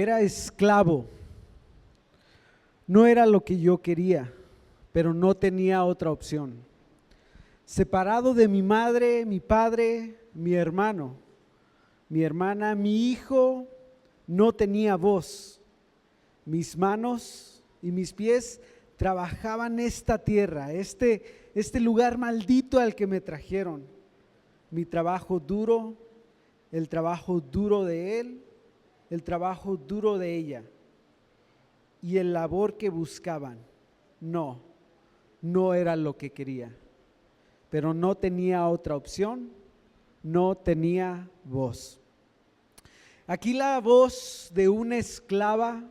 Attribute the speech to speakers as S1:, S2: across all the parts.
S1: Era esclavo. No era lo que yo quería, pero no tenía otra opción. Separado de mi madre, mi padre, mi hermano, mi hermana, mi hijo, no tenía voz. Mis manos y mis pies trabajaban esta tierra, este lugar maldito al que me trajeron. Mi trabajo duro, el trabajo duro de él, el trabajo duro de ella y el labor que buscaban. No era lo que quería, pero no tenía otra opción, no tenía voz. Aquí la voz de una esclava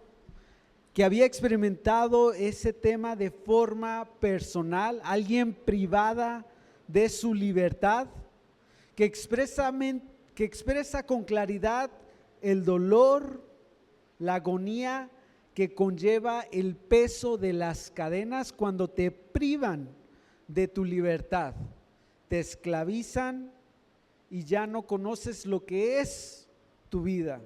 S1: que había experimentado ese tema de forma personal, alguien privada de su libertad, que expresa con claridad el dolor, la agonía que conlleva el peso de las cadenas cuando te privan de tu libertad, te esclavizan y ya no conoces lo que es tu vida.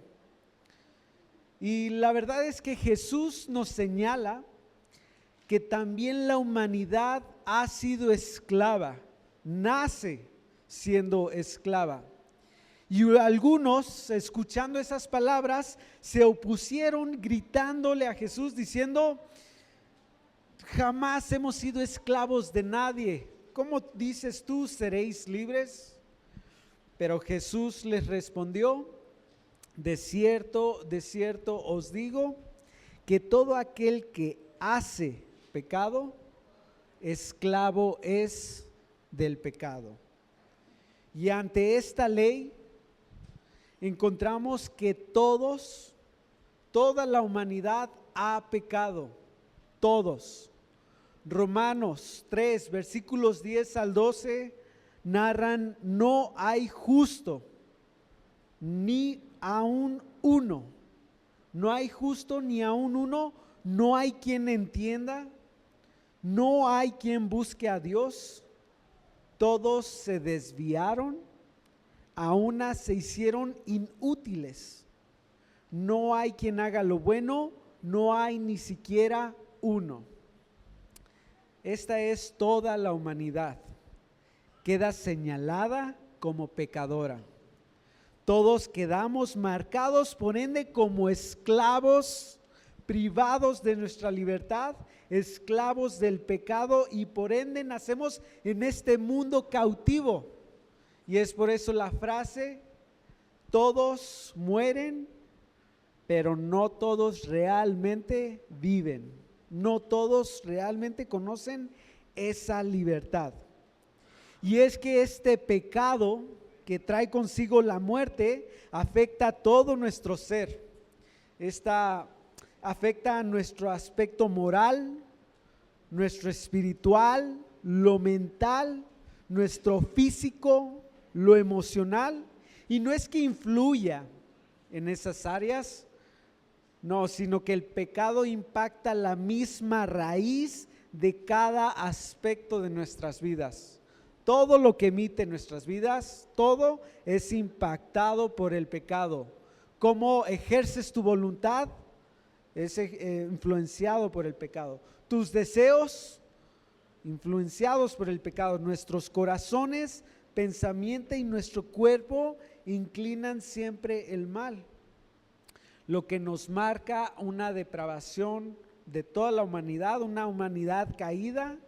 S1: Y la verdad es que Jesús nos señala que también la humanidad ha sido esclava, nace siendo esclava. Y algunos, escuchando esas palabras, se opusieron gritándole a Jesús diciendo: jamás hemos sido esclavos de nadie. ¿Cómo dices tú, seréis libres? Pero Jesús les respondió: de cierto os digo que todo aquel que hace pecado, esclavo es del pecado. Y ante esta ley encontramos que toda la humanidad ha pecado, todos. Romanos 3, versículos 10 al 12 narran: no hay justo, ni aún uno. No hay justo ni aún uno, no hay quien entienda, no hay quien busque a Dios. Todos se desviaron, a una se hicieron inútiles. No hay quien haga lo bueno, no hay ni siquiera uno. Esta es toda la humanidad. Queda señalada como pecadora. Todos quedamos marcados, por ende, como esclavos, privados de nuestra libertad, esclavos del pecado, y por ende nacemos en este mundo cautivo. Y es por eso la frase: todos mueren, pero no todos realmente viven. No todos realmente conocen esa libertad. Y es que este pecado que trae consigo la muerte afecta a todo nuestro ser. Esta afecta a nuestro aspecto moral, nuestro espiritual, lo mental, nuestro físico, lo emocional. Y no es que influya en esas áreas, no, sino que el pecado impacta la misma raíz de cada aspecto de nuestras vidas. Todo lo que emite nuestras vidas, todo es impactado por el pecado. Cómo ejerces tu voluntad es influenciado por el pecado. Tus deseos, influenciados por el pecado. Nuestros corazones, pensamiento y nuestro cuerpo inclinan siempre el mal. Lo que nos marca una depravación de toda la humanidad, una humanidad caída,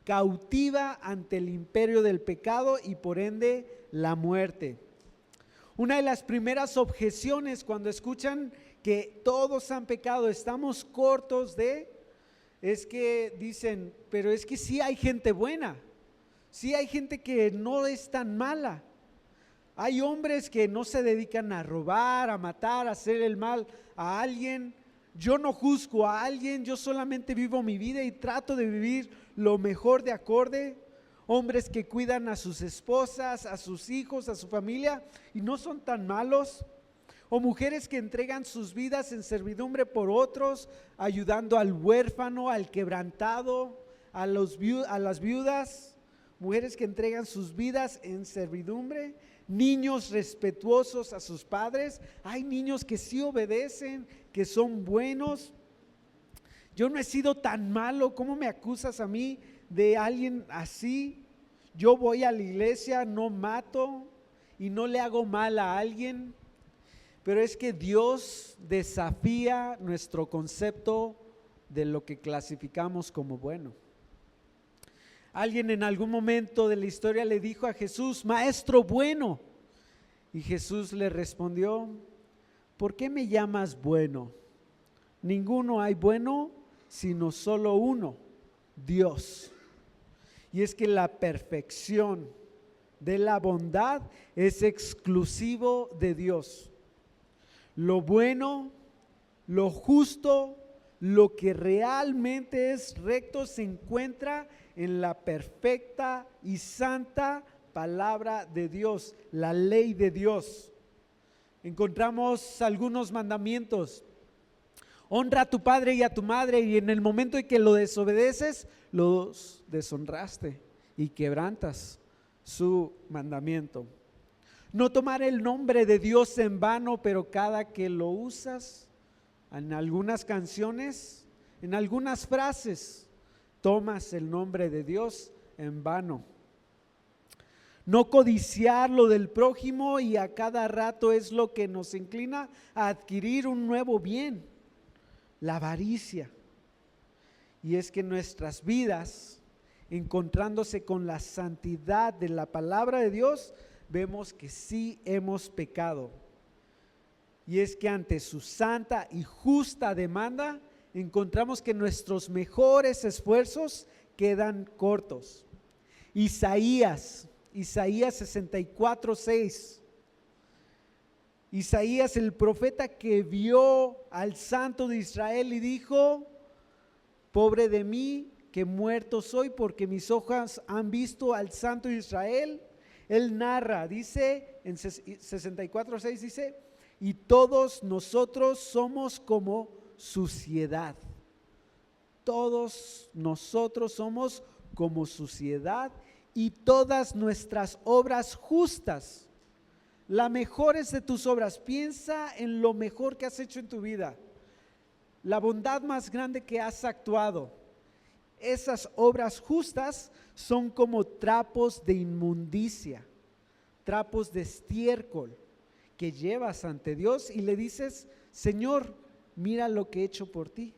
S1: cautiva ante el imperio del pecado y por ende la muerte. Una de las primeras objeciones cuando escuchan que todos han pecado, estamos cortos de, es que dicen: pero es que sí hay gente buena, sí hay gente que no es tan mala. Hay hombres que no se dedican a robar, a matar, a hacer el mal a alguien. Yo no juzgo a alguien, yo solamente vivo mi vida y trato de vivir lo mejor de acorde. Hombres que cuidan a sus esposas, a sus hijos, a su familia y no son tan malos. O mujeres que entregan sus vidas en servidumbre por otros, ayudando al huérfano, al quebrantado, a las viudas. Mujeres que entregan sus vidas en servidumbre, niños respetuosos a sus padres, hay niños que sí obedecen, que son buenos. Yo no he sido tan malo, ¿cómo me acusas a mí de alguien así? Yo voy a la iglesia, no mato y no le hago mal a alguien. Pero es que Dios desafía nuestro concepto de lo que clasificamos como bueno. Alguien en algún momento de la historia le dijo a Jesús: Maestro bueno. Y Jesús le respondió: ¿por qué me llamas bueno? Ninguno hay bueno, sino solo uno, Dios. Y es que la perfección de la bondad es exclusivo de Dios. Lo bueno, lo justo, lo que realmente es recto se encuentra en la perfecta y santa palabra de Dios, la ley de Dios. Encontramos algunos mandamientos: honra a tu padre y a tu madre, y en el momento en que lo desobedeces, los deshonraste y quebrantas su mandamiento. No tomar el nombre de Dios en vano, pero cada que lo usas, en algunas canciones, en algunas frases, tomas el nombre de Dios en vano. No codiciar lo del prójimo, y a cada rato es lo que nos inclina a adquirir un nuevo bien, la avaricia. Y es que nuestras vidas, encontrándose con la santidad de la palabra de Dios, vemos que sí hemos pecado. Y es que ante su santa y justa demanda, encontramos que nuestros mejores esfuerzos quedan cortos. Isaías 64:6. Isaías, el profeta que vio al Santo de Israel y dijo: pobre de mí, que muerto soy, porque mis ojos han visto al Santo de Israel. Él narra, dice en 64:6, dice: y todos nosotros somos como suciedad. Todos nosotros somos como suciedad, y todas nuestras obras justas. La mejor es de tus obras. Piensa en lo mejor que has hecho en tu vida, la bondad más grande que has actuado. Esas obras justas son como trapos de inmundicia, trapos de estiércol que llevas ante Dios y le dices: Señor, mira lo que he hecho por ti.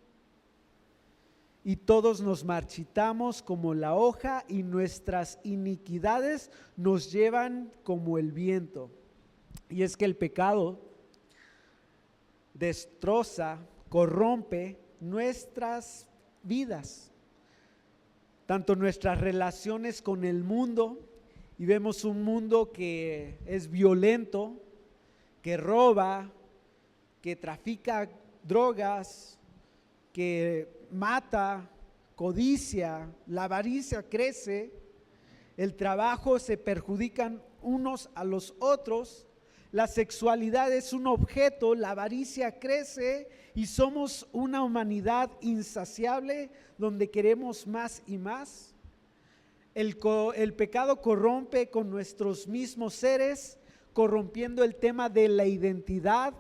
S1: Y todos nos marchitamos como la hoja, y nuestras iniquidades nos llevan como el viento. Y es que el pecado destroza, corrompe nuestras vidas, tanto nuestras relaciones con el mundo, y vemos un mundo que es violento, que roba, que trafica drogas, que mata, codicia, la avaricia crece, el trabajo se perjudican unos a los otros, la sexualidad es un objeto, la avaricia crece, y somos una humanidad insaciable donde queremos más y más. El pecado corrompe con nuestros mismos seres, corrompiendo el tema de la identidad,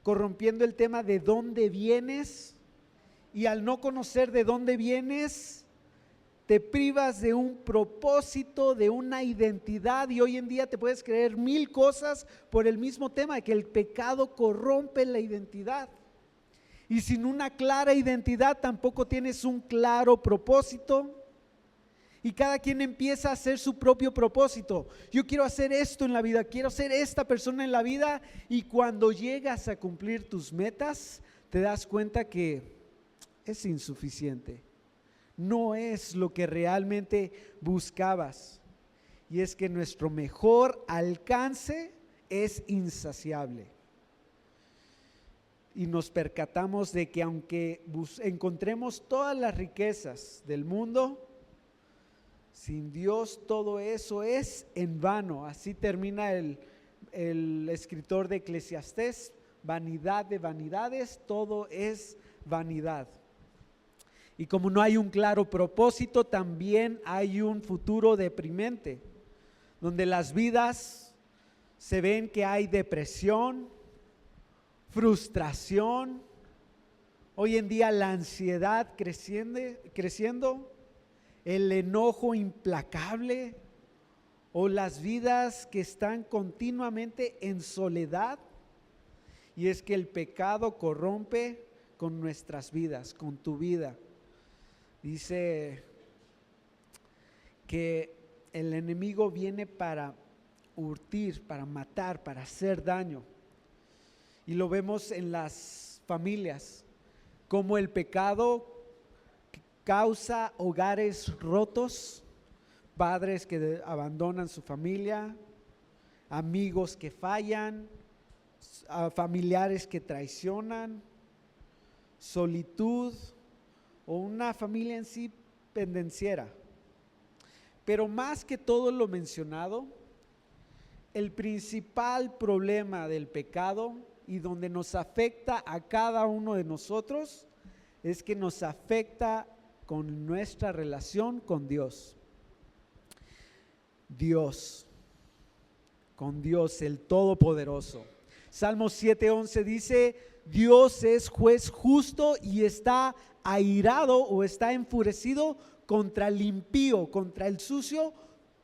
S1: corrompiendo el tema de dónde vienes, y al no conocer de dónde vienes, te privas de un propósito, de una identidad, y hoy en día te puedes creer mil cosas por el mismo tema de que el pecado corrompe la identidad. Y sin una clara identidad tampoco tienes un claro propósito, y cada quien empieza a hacer su propio propósito. Yo quiero hacer esto en la vida, quiero ser esta persona en la vida, y cuando llegas a cumplir tus metas, te das cuenta que es insuficiente, no es lo que realmente buscabas. Y es que nuestro mejor alcance es insaciable. Y nos percatamos de que aunque encontremos todas las riquezas del mundo, sin Dios todo eso es en vano. Así termina el escritor de Eclesiastés: vanidad de vanidades, todo es vanidad. Y como no hay un claro propósito, también hay un futuro deprimente, donde las vidas Se ven que hay depresión, frustración, hoy en día la ansiedad creciendo, el enojo implacable o las vidas que están continuamente en soledad. Y es que el pecado corrompe con nuestras vidas, con tu vida. Dice que el enemigo viene para hurtir, para matar, para hacer daño. Y lo vemos en las familias, como el pecado causa hogares rotos, padres que abandonan su familia, amigos que fallan, familiares que traicionan, solitud o una familia en sí pendenciera. Pero más que todo lo mencionado, el principal problema del pecado y donde nos afecta a cada uno de nosotros es que nos afecta con nuestra relación con Dios. Con Dios el Todopoderoso. Salmo 7:11 dice: Dios es juez justo y está airado o está enfurecido contra el impío, contra el sucio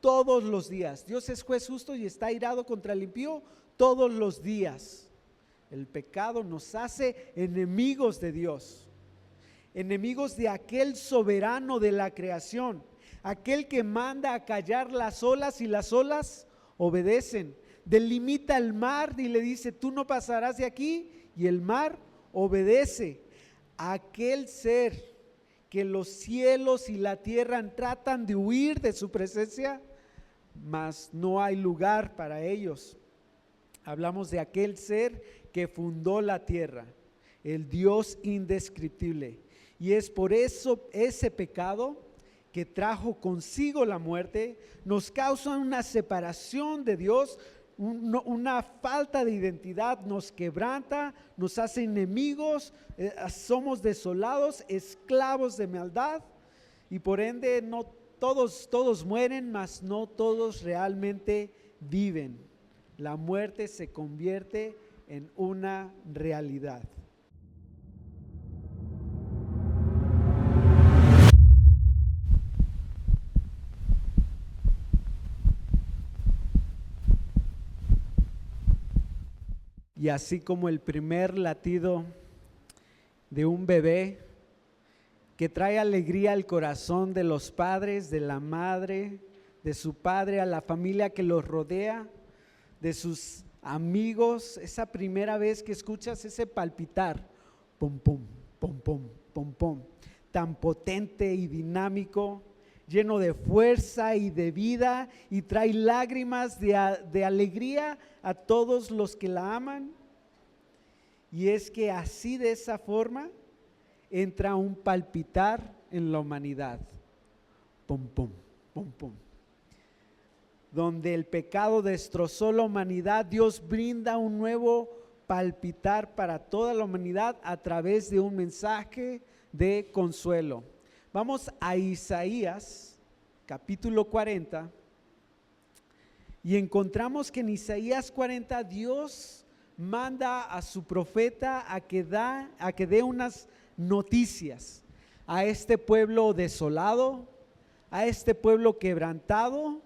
S1: todos los días. Dios es juez justo y está airado contra el impío todos los días. El pecado nos hace enemigos de Dios, enemigos de aquel soberano de la creación, aquel que manda a callar las olas y las olas obedecen. Delimita el mar y le dice: tú no pasarás de aquí, y el mar obedece. Aquel ser que los cielos y la tierra tratan de huir de su presencia, mas no hay lugar para ellos. Hablamos de aquel ser que fundó la tierra, el Dios indescriptible. Y es por eso ese pecado que trajo consigo la muerte nos causa una separación de Dios, una falta de identidad, nos quebranta, nos hace enemigos, somos desolados, esclavos de maldad, y por ende no todos mueren, mas no todos realmente viven. La muerte se convierte en una realidad. Y así como el primer latido de un bebé que trae alegría al corazón de los padres, de la madre, de su padre, a la familia que los rodea, de sus amigos, esa primera vez que escuchas ese palpitar, pum, pum, pum, pum, pum, pum, tan potente y dinámico, lleno de fuerza y de vida, y trae lágrimas de alegría a todos los que la aman. Y es que así, de esa forma, entra un palpitar en la humanidad, pum, pum, pum, pum. Donde el pecado destrozó la humanidad, Dios brinda un nuevo palpitar para toda la humanidad a través de un mensaje de consuelo. Vamos a Isaías capítulo 40 y encontramos que en Isaías 40 Dios manda a su profeta a que dé unas noticias a este pueblo desolado, a este pueblo quebrantado,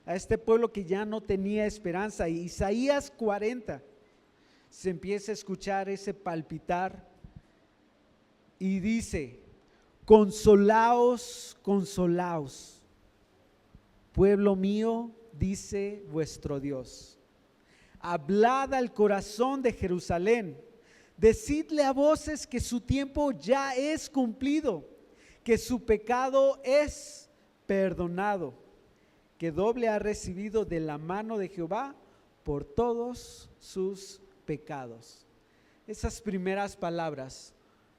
S1: a este pueblo que ya no tenía esperanza. Y Isaías 40 se empieza a escuchar ese palpitar y dice: consolaos, consolaos, pueblo mío, dice vuestro Dios. Hablad al corazón de Jerusalén, decidle a voces que su tiempo ya es cumplido, que su pecado es perdonado, que doble ha recibido de la mano de Jehová por todos sus pecados. Esas primeras palabras,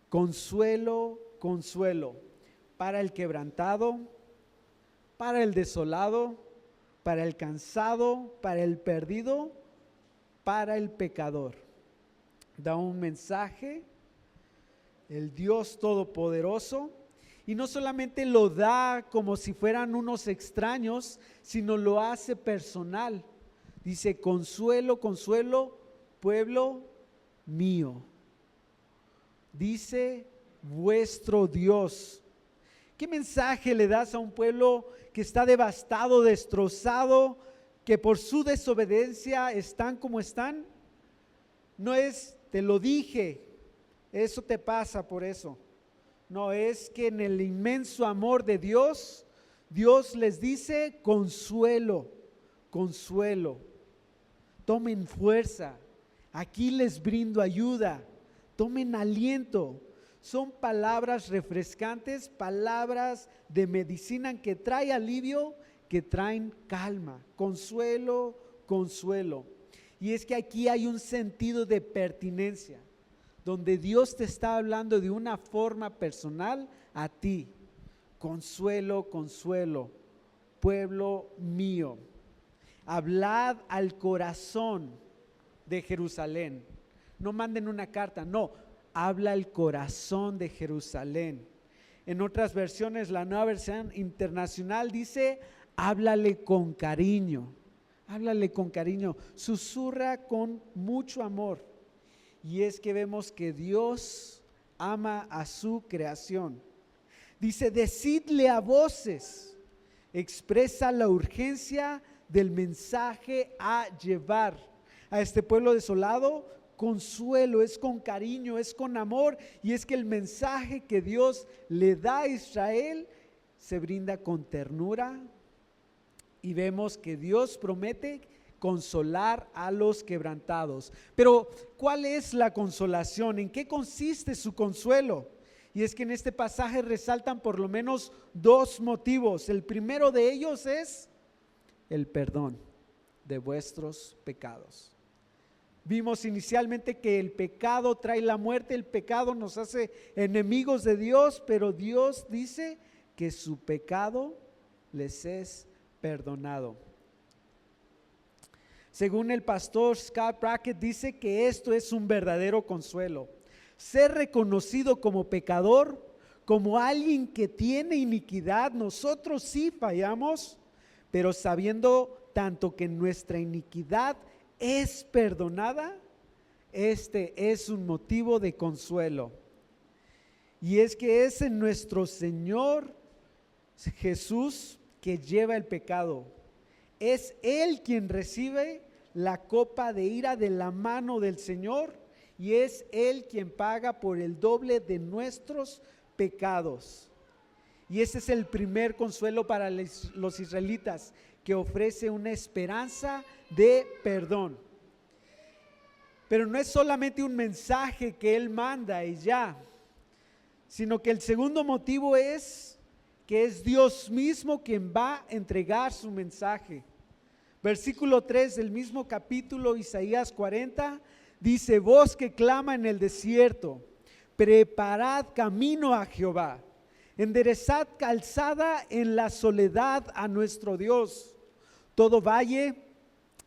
S1: consuelo, consuelo, para el quebrantado, para el desolado, para el cansado, para el perdido, para el pecador. Da un mensaje el Dios Todopoderoso, y no solamente lo da como si fueran unos extraños, sino lo hace personal. Dice, consuelo, consuelo, pueblo mío. Dice, vuestro Dios. ¿Qué mensaje le das a un pueblo que está devastado, destrozado, que por su desobediencia están como están? No es, te lo dije, eso te pasa por eso. No, es que en el inmenso amor de Dios, Dios les dice, consuelo, consuelo. Tomen fuerza, aquí les brindo ayuda, tomen aliento. Son palabras refrescantes, palabras de medicina que trae alivio, que traen calma, consuelo, consuelo. Y es que aquí hay un sentido de pertinencia, donde Dios te está hablando de una forma personal a ti. Consuelo, consuelo, pueblo mío. Hablad al corazón de Jerusalén. No manden una carta, no, habla al corazón de Jerusalén. En otras versiones, la Nueva Versión Internacional dice, háblale con cariño, háblale con cariño, susurra con mucho amor. Y es que vemos que Dios ama a su creación. Dice, decidle a voces, expresa la urgencia del mensaje a llevar a este pueblo desolado. Consuelo, es con cariño, es con amor, y es que el mensaje que Dios le da a Israel se brinda con ternura, y vemos que Dios promete consolar a los quebrantados. Pero ¿cuál es la consolación? ¿En qué consiste su consuelo? Y es que en este pasaje resaltan por lo menos dos motivos. El primero de ellos es el perdón de vuestros pecados. Vimos inicialmente que el pecado trae la muerte, el pecado nos hace enemigos de Dios, pero Dios dice que su pecado les es perdonado. Según el pastor Scott Brackett, dice que esto es un verdadero consuelo. Ser reconocido como pecador, como alguien que tiene iniquidad. Nosotros sí fallamos, pero sabiendo tanto que nuestra iniquidad es perdonada, este es un motivo de consuelo. Y es que es en nuestro Señor Jesús que lleva el pecado. Es Él quien recibe la copa de ira de la mano del Señor, y es Él quien paga por el doble de nuestros pecados. Y ese es el primer consuelo para los israelitas, que ofrece una esperanza de perdón. Pero no es solamente un mensaje que Él manda y ya, sino que el segundo motivo es que es Dios mismo quien va a entregar su mensaje. Versículo 3 del mismo capítulo, Isaías 40, dice: voz que clama en el desierto, preparad camino a Jehová, enderezad calzada en la soledad a nuestro Dios. Todo valle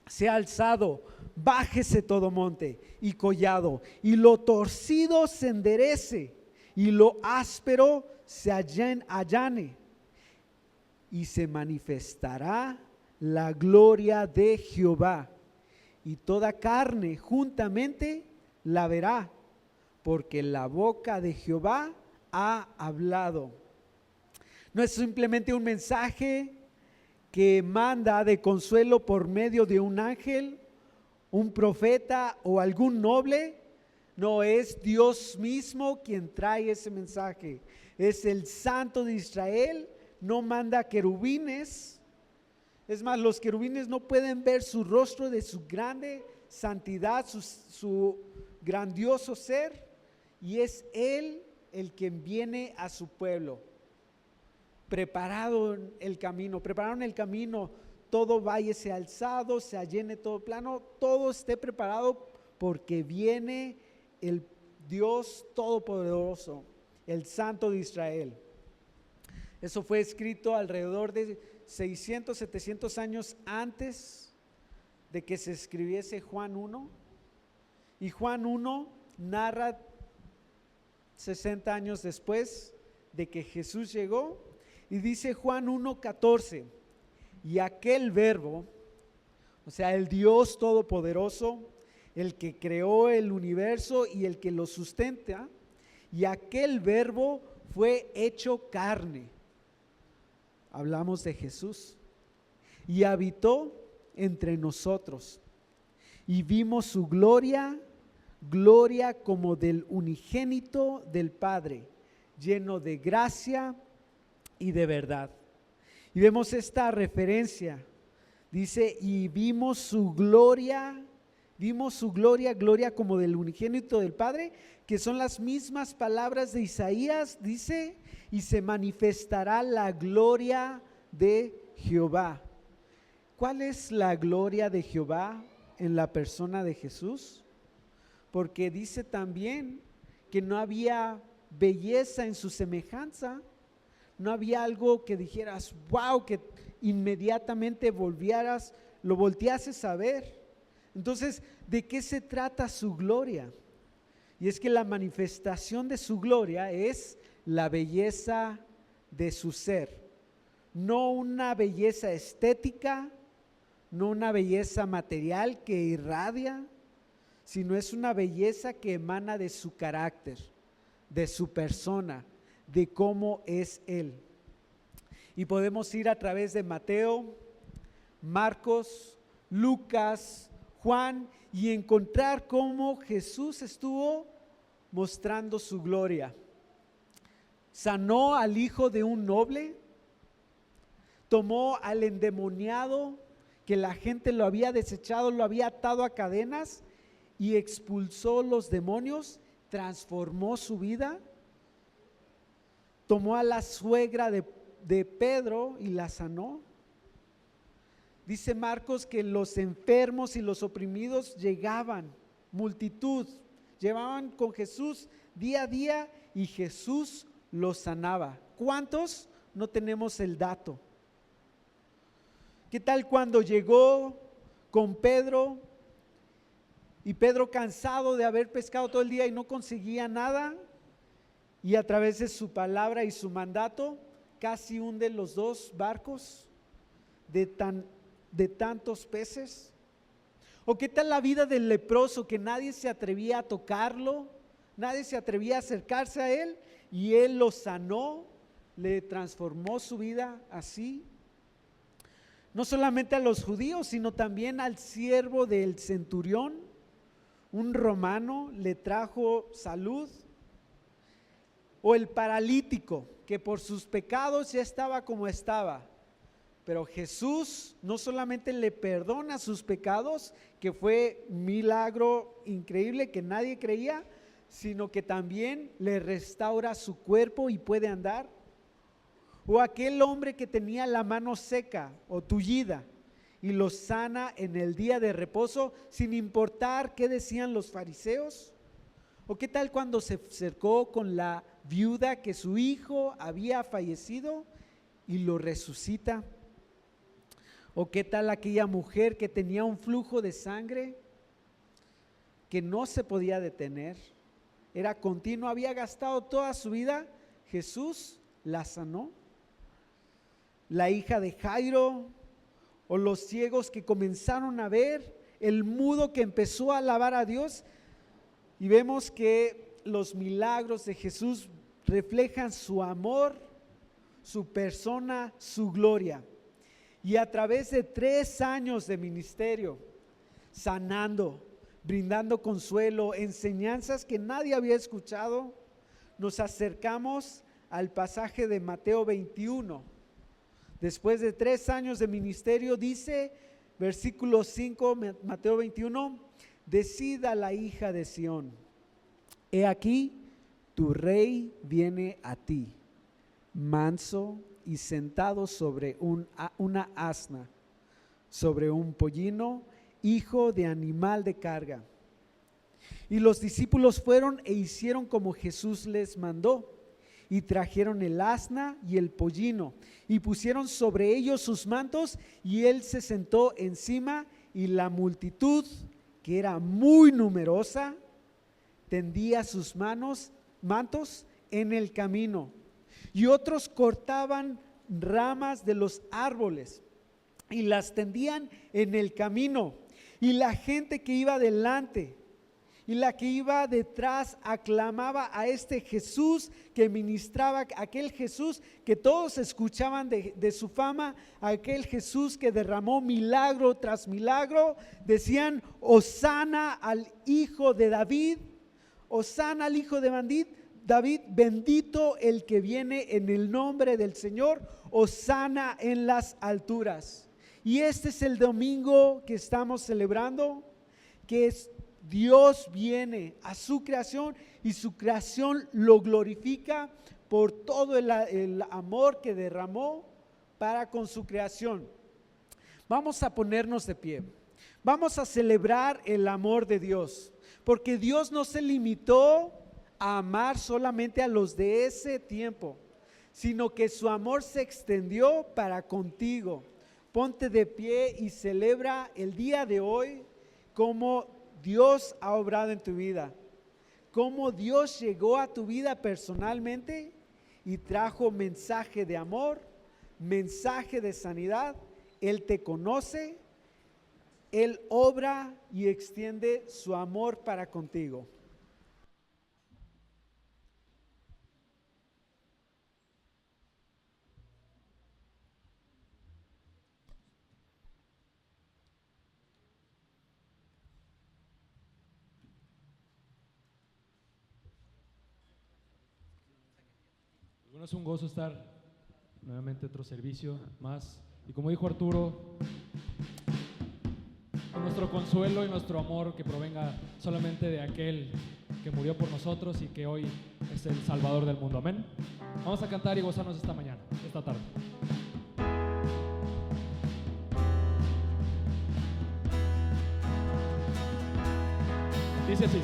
S1: sea alzado, bájese todo monte y collado, y lo torcido se enderece, y lo áspero se allane, y se manifestará la gloria de Jehová, y toda carne juntamente la verá, porque la boca de Jehová ha hablado. No es simplemente un mensaje que manda de consuelo por medio de un ángel, un profeta o algún noble. No, es Dios mismo quien trae ese mensaje. Es el Santo de Israel. No manda querubines. Es más, los querubines no pueden ver su rostro de su grande santidad, su grandioso ser, y es Él el quien viene a su pueblo. Prepararon el camino, todo valle sea alzado, se allene todo plano, todo esté preparado, porque viene el Dios Todopoderoso, el Santo de Israel. Eso fue escrito alrededor de 600, 700 años antes de que se escribiese Juan 1, y Juan 1 narra 60 años después de que Jesús llegó. Y dice Juan 1:14, y aquel verbo o sea, el Dios Todopoderoso, el que creó el universo y el que lo sustenta, y aquel verbo fue hecho carne. Hablamos de Jesús. Y habitó entre nosotros. Y vimos su gloria, gloria como del unigénito del Padre, lleno de gracia y de verdad. Y vemos esta referencia. Dice, y vimos su gloria, gloria como del unigénito del Padre, que son las mismas palabras de Isaías, dice, y se manifestará la gloria de Jehová. ¿Cuál es la gloria de Jehová en la persona de Jesús? Porque dice también que no había belleza en su semejanza, no había algo que dijeras, wow, que inmediatamente lo volteases a ver. Entonces, ¿de qué se trata su gloria? Y es que la manifestación de su gloria es la belleza de su ser, no una belleza estética, no una belleza material que irradia, sino es una belleza que emana de su carácter, de su persona, de cómo es Él. Y podemos ir a través de Mateo, Marcos, Lucas, Juan, y encontrar cómo Jesús estuvo mostrando su gloria. Sanó al hijo de un noble, tomó al endemoniado que la gente lo había desechado, lo había atado a cadenas y expulsó los demonios, transformó su vida. Tomó a la suegra de Pedro y la sanó. Dice Marcos que los enfermos y los oprimidos llegaban, multitud, llevaban con Jesús día a día y Jesús los sanaba. ¿Cuántos? No tenemos el dato. ¿Qué tal cuando llegó con Pedro y Pedro, cansado de haber pescado todo el día y no conseguía nada, y a través de su palabra y su mandato casi hunde los dos barcos de tantos peces? ¿O qué tal la vida del leproso, que nadie se atrevía a tocarlo, nadie se atrevía a acercarse a él, y él lo sanó, le transformó su vida así? No solamente a los judíos, sino también al siervo del centurión, un romano, le trajo salud. O el paralítico, que por sus pecados ya estaba como estaba, pero Jesús no solamente le perdona sus pecados, que fue un milagro increíble que nadie creía, sino que también le restaura su cuerpo y puede andar. O aquel hombre que tenía la mano seca o tullida y lo sana en el día de reposo, sin importar qué decían los fariseos. ¿O qué tal cuando se acercó con la viuda que su hijo había fallecido y lo resucita? ¿O qué tal aquella mujer que tenía un flujo de sangre que no se podía detener? Era continuo, había gastado toda su vida, Jesús la sanó. La hija de Jairo, o los ciegos que comenzaron a ver, el mudo que empezó a alabar a Dios. Y vemos que los milagros de Jesús reflejan su amor, su persona, su gloria. Y a través de 3 años de ministerio, sanando, brindando consuelo, enseñanzas que nadie había escuchado, nos acercamos al pasaje de Mateo 21. Después de 3 años de ministerio, dice, versículo 5, Mateo 21, decida la hija de Sión, he aquí, tu rey viene a ti, manso y sentado sobre una asna, sobre un pollino, hijo de animal de carga. Y los discípulos fueron e hicieron como Jesús les mandó, y trajeron el asna y el pollino, y pusieron sobre ellos sus mantos, y él se sentó encima, y la multitud, que era muy numerosa, tendía sus mantos en el camino, y otros cortaban ramas de los árboles y las tendían en el camino. Y la gente que iba delante y la que iba detrás aclamaba a este Jesús que ministraba, aquel Jesús que todos escuchaban de su fama, aquel Jesús que derramó milagro tras milagro. Decían: Hosana al Hijo de David, Hosana al Hijo de David, bendito el que viene en el nombre del Señor, Hosana en las alturas. Y este es el domingo que estamos celebrando, que es Dios viene a su creación y su creación lo glorifica por todo el amor que derramó para con su creación. Vamos a ponernos de pie. Vamos a celebrar el amor de Dios, porque Dios no se limitó a amar solamente a los de ese tiempo, sino que su amor se extendió para contigo. Ponte de pie y celebra el día de hoy como Dios ha obrado en tu vida, cómo Dios llegó a tu vida personalmente y trajo mensaje de amor, mensaje de sanidad. Él te conoce, Él obra y extiende su amor para contigo.
S2: Bueno, es un gozo estar nuevamente otro servicio más, y como dijo Arturo, con nuestro consuelo y nuestro amor que provenga solamente de aquel que murió por nosotros y que hoy es el Salvador del mundo. Amén. Vamos a cantar y gozarnos esta mañana, esta tarde. Dice así: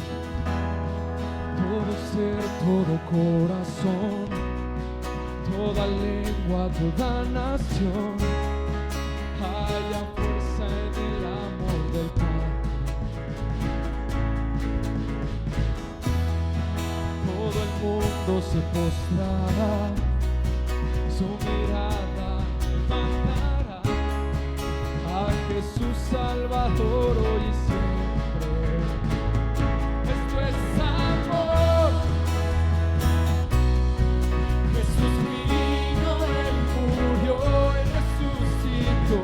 S2: todo ser, todo corazón, toda lengua, toda nación, haya fuerza en el amor del Padre. Todo el mundo se postrará, su mirada levantará a Jesús Salvador hoy y siempre. Esto es amor. Jesús vino, Él murió, Él resucitó.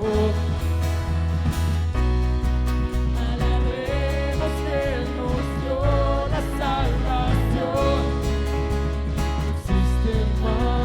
S2: Alabemos que Él nos dio la salvación. No existe más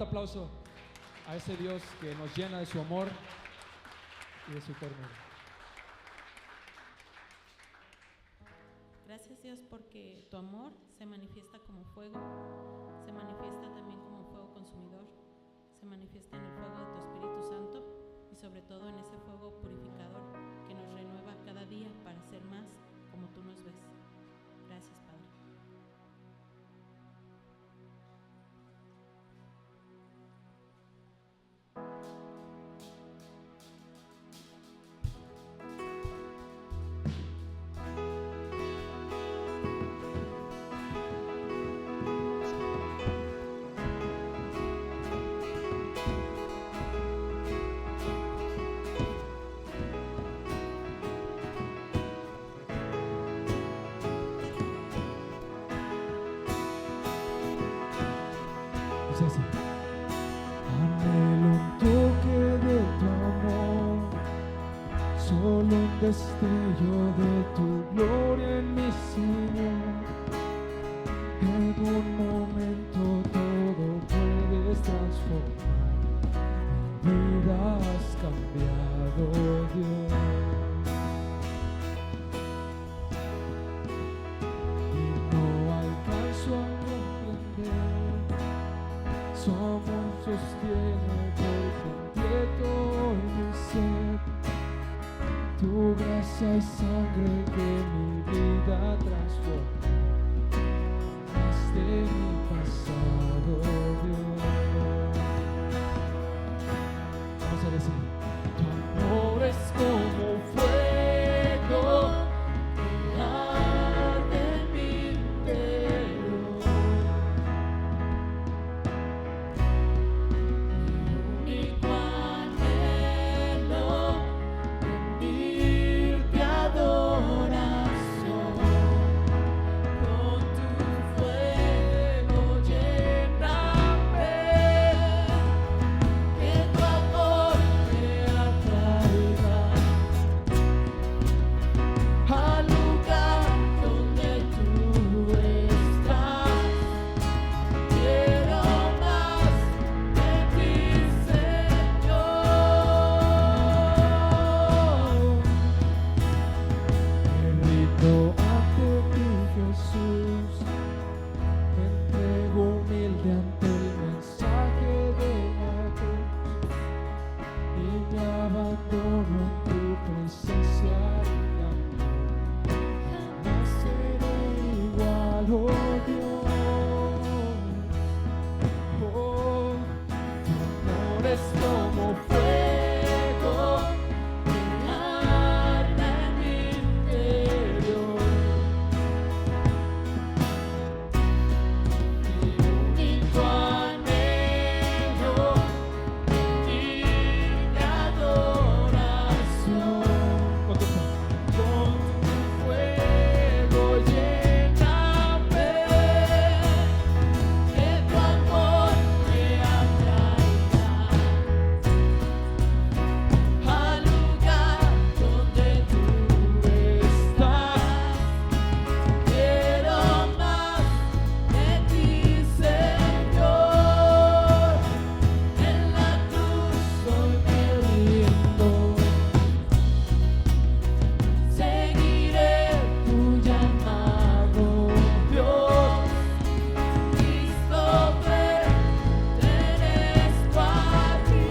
S2: aplauso a ese Dios que nos llena de su amor y de su ternura.
S3: Gracias, Dios, porque tu amor se manifiesta como fuego, se manifiesta también como fuego consumidor, se manifiesta en el fuego de tu Espíritu Santo y sobre todo en ese fuego purificador que nos renueva cada día para ser más como tú nos ves. Gracias, Padre.
S2: Dice así: anhelo un toque de tu amor, solo un destello de tu gloria en mi Señor. En un momento todo puedes transformar, mi vida has cambiado, Dios. Y no alcanzo a comprender, somos sostiene por completo mi ser, tu gracia y sangre que mi vida transforma, de mi pasado, Dios. Vamos a decir: tu amor es como fuego que arde en mi interior. Mi único anhelo rendirte adoración. Con tu fuego lléname, que tu amor me atraiga al lugar donde tú estás. Quiero más de ti, Señor. Me rindo ante ti, Jesús. Me entrego humilde ante el mensaje de la cruz y me abandono en tu presencia y amor. Jamás seré igual, oh Dios. Oh, tu amor es como fuego que arde en mi interior. Mi único anhelo rendirte adoración. Con tu fuego lléname, que tu amor me atraiga al lugar donde tú estás. Quiero más de ti, Señor. En la cruz hoy me rindo, seguiré tu llamado, Dios. Cristo, pertenezco a ti.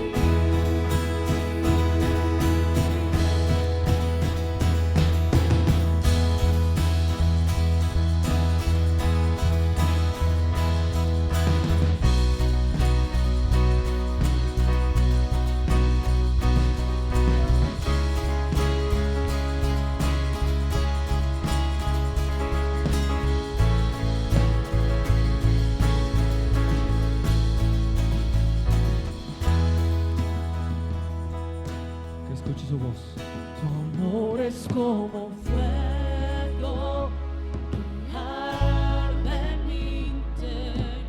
S2: Que escuche su voz. Tu amor es como fuego que arde en mi interior.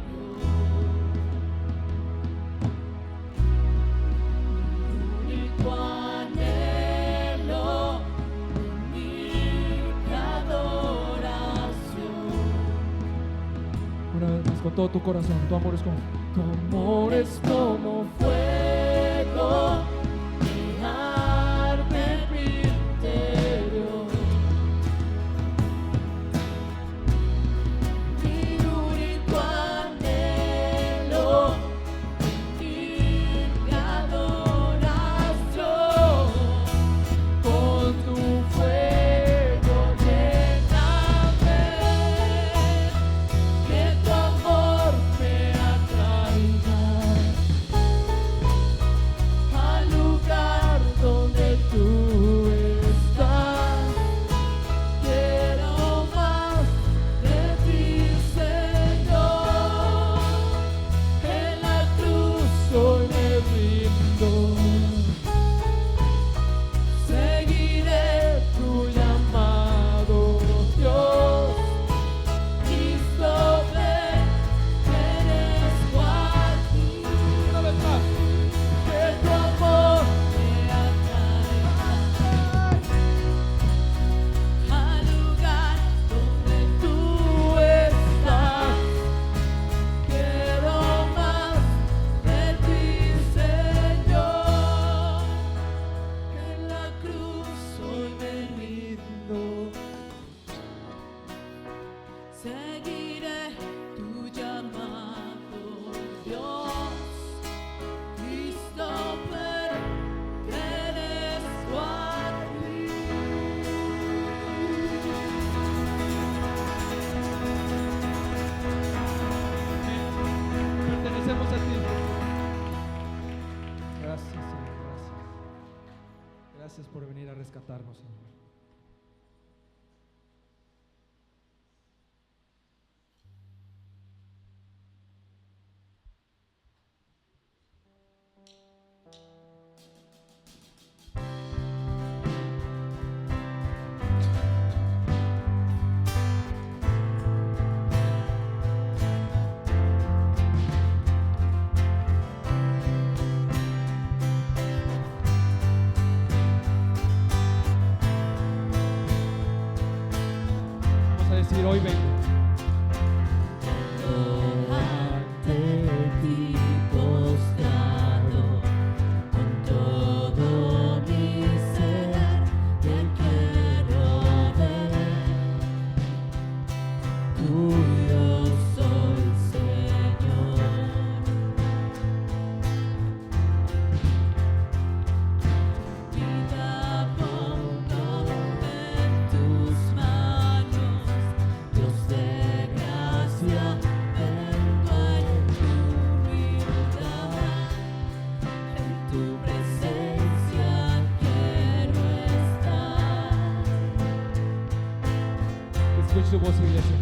S2: Mi único anhelo rendirte adoración. Una vez más con todo tu corazón. Tu amor es como
S4: fuego que arde en mi interior. Mi único anhelo, mi adoración, con tu fuego lléname, que tu amor me atraiga al lugar donde tú estás. Quiero más de ti, Señor. En la cruz hoy me rindo. Seguiré tu llamado, Dios. Cristo, ven, perezco aquí.
S2: una vez más.
S4: Que tu amor me atraiga al lugar donde tú estás. Quiero más de ti, Señor. En la cruz hoy me rindo. Seguiré tu llamado, Dios. Cristo, pertenezco a ti.
S2: Pertenecemos a ti. Gracias, Señor, gracias. Gracias por venir a rescatarnos, Señor. Vamos a decir, hoy vengo.
S4: Ante ti postrado, con todo mi ser te quiero ver. Tuyo soy, Señor. Vida pongo en tus manos, Dios de gracia, vengo en tu humildad. En tu presencia quiero estar.
S2: Escuche su voz, iglesia.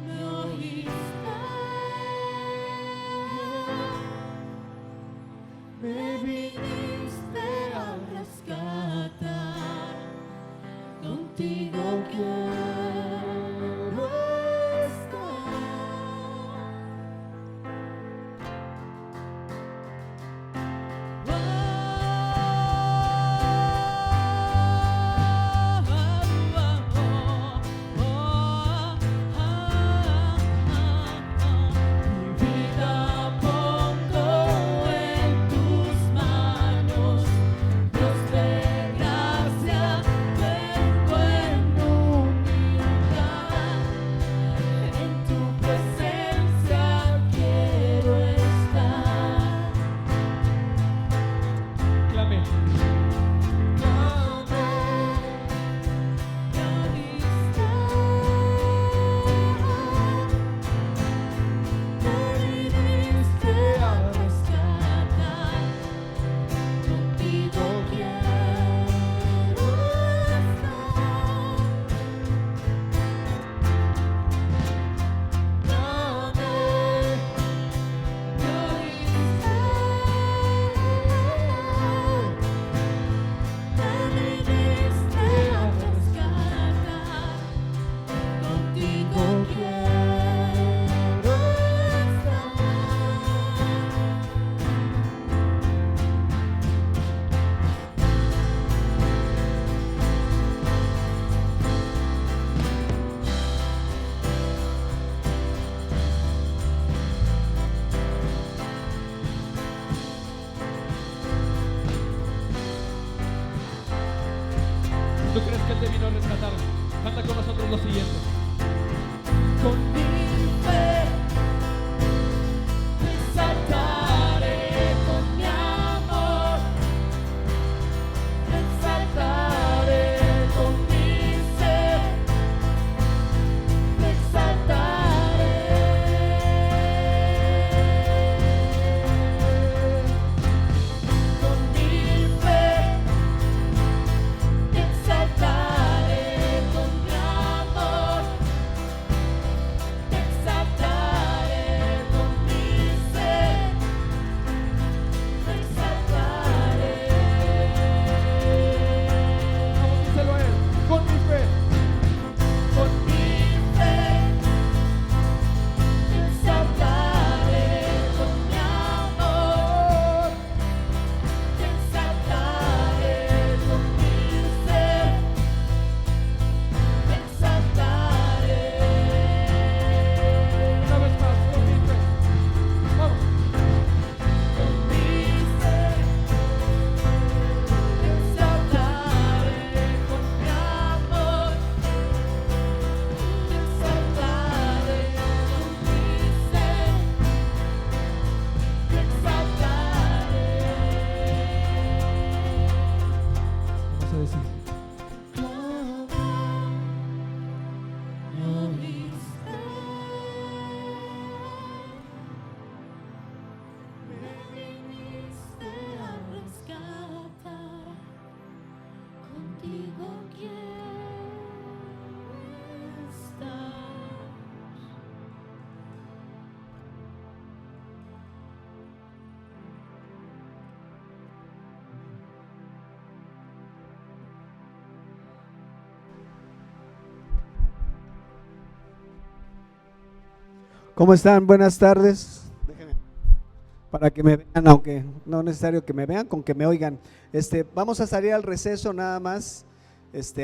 S4: Me oíste, me viniste a rescatar. Contigo quiero estar. Mi vida pongo en tus manos.
S2: crees que Él te vino a rescatar, canta con nosotros lo siguiente.
S4: Con mi fe te exaltaré, con mi amor te exaltaré, con mi ser te exaltaré. Con mi fe te exaltaré, con mi amor te exaltaré, con mi ser te exaltaré.
S2: Vamos, díselo a Él, con mi fe.
S4: Con mi fe te exaltaré, con mi amor te exaltaré, con mi ser te exaltaré.
S2: Una vez más, con mi fe. Vamos.
S4: Con mi ser te exaltaré, con mi amor te exaltaré, con mi ser te exaltaré.
S2: Vamos a decir.
S4: Me viniste a rescatar, contigo quiero estar.
S1: ¿Cómo están? Buenas tardes. Déjenme, para que me vean, aunque no es necesario que me vean, con que me oigan. Vamos a salir al receso nada más.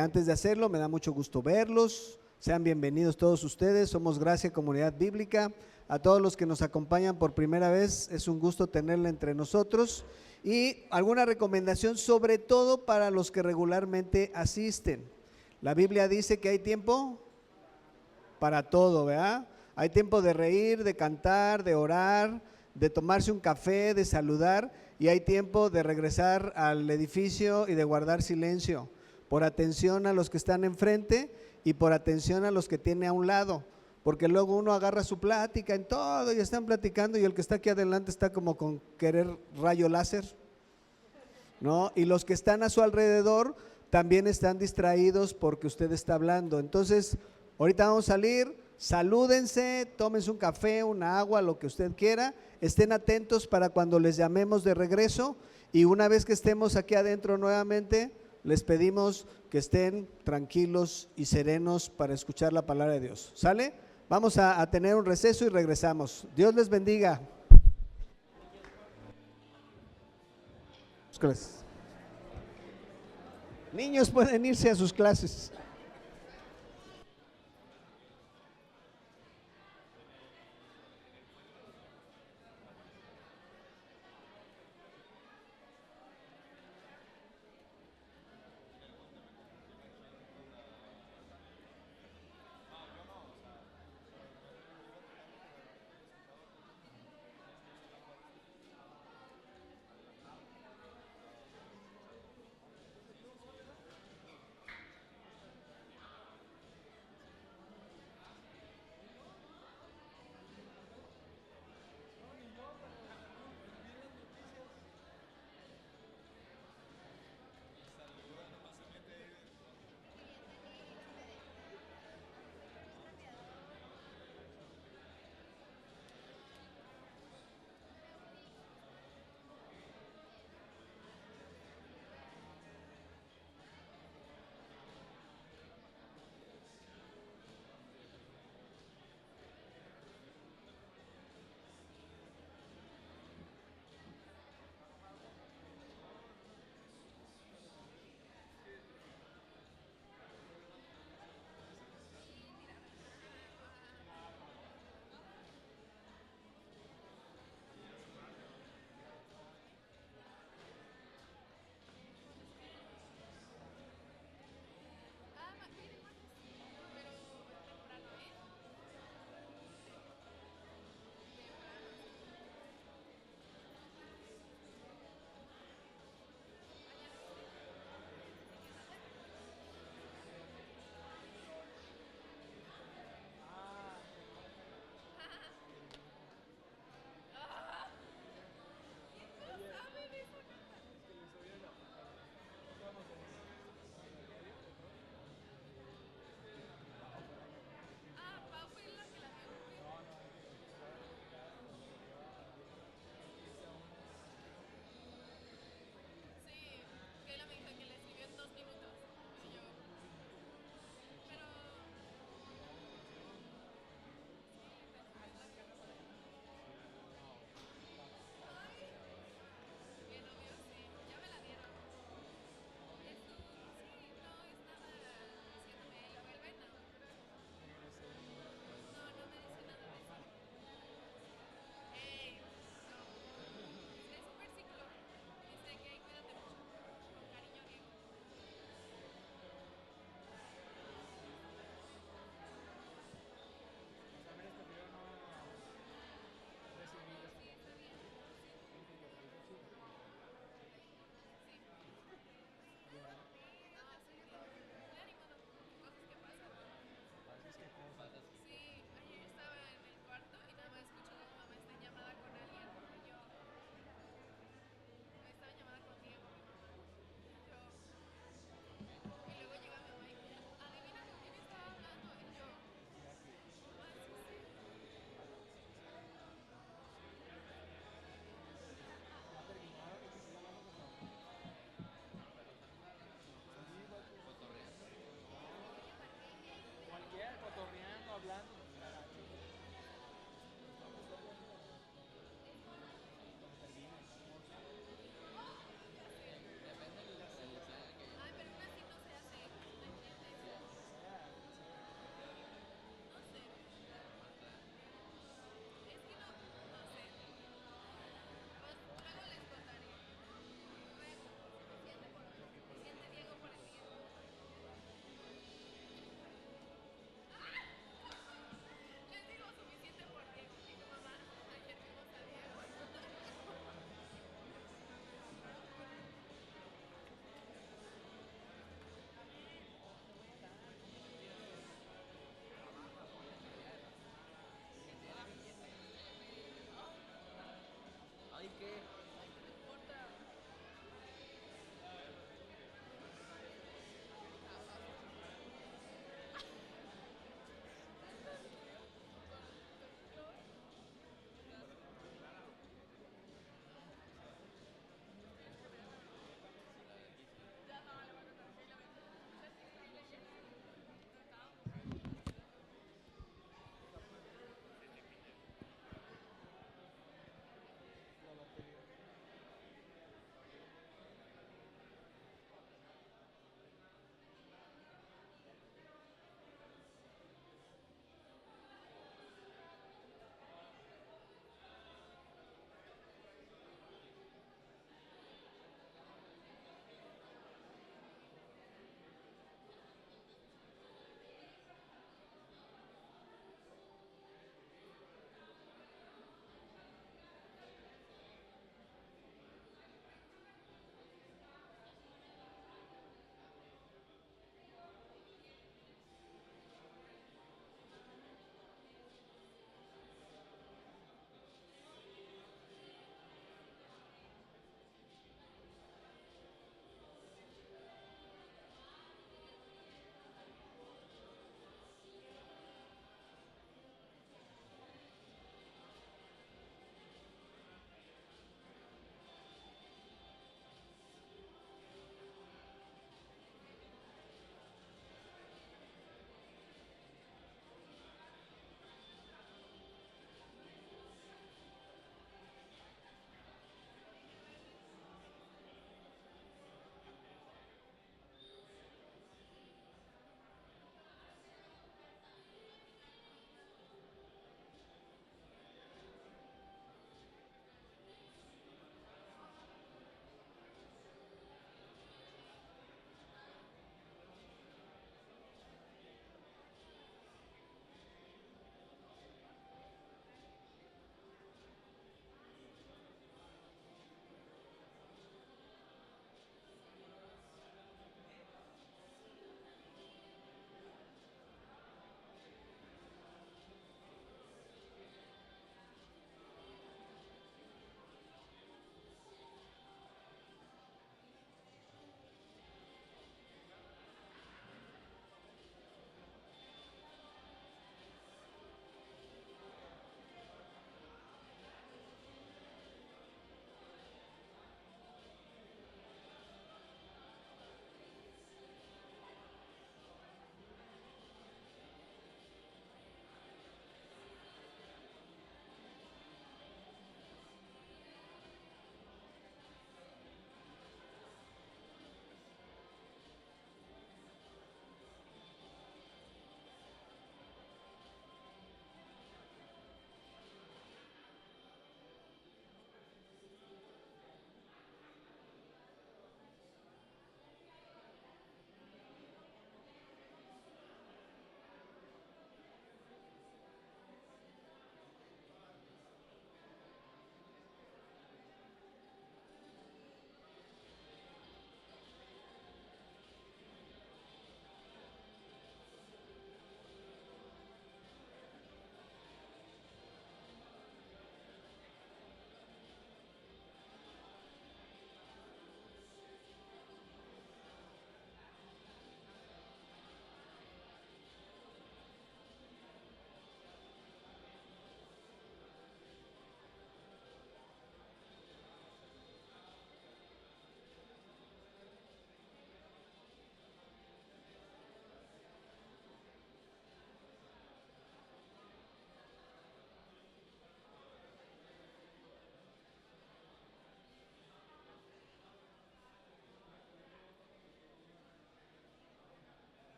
S1: Antes de hacerlo, me da mucho gusto verlos. Sean bienvenidos todos ustedes. Somos Gracia Comunidad Bíblica. A todos los que nos acompañan por primera vez, es un gusto tenerla entre nosotros. Y alguna recomendación, sobre todo para los que regularmente asisten. La Biblia dice que hay tiempo para todo, ¿verdad? Hay tiempo de reír, de cantar, de orar, de tomarse un café, de saludar, y hay tiempo de regresar al edificio y de guardar silencio, por atención a los que están enfrente y por atención a los que tiene a un lado, porque luego uno agarra su plática en todo y están platicando y el que está aquí adelante está como con querer rayo láser, ¿no? Y los que están a su alrededor también están distraídos porque usted está hablando. Entonces, ahorita vamos a salir. Salúdense, tómense un café, una agua, lo que usted quiera, estén atentos para cuando les llamemos de regreso, y una vez que estemos aquí adentro nuevamente, les pedimos que estén tranquilos y serenos para escuchar la palabra de Dios. ¿Sale? Vamos a tener un receso y regresamos. Dios les bendiga. Niños pueden irse a sus clases.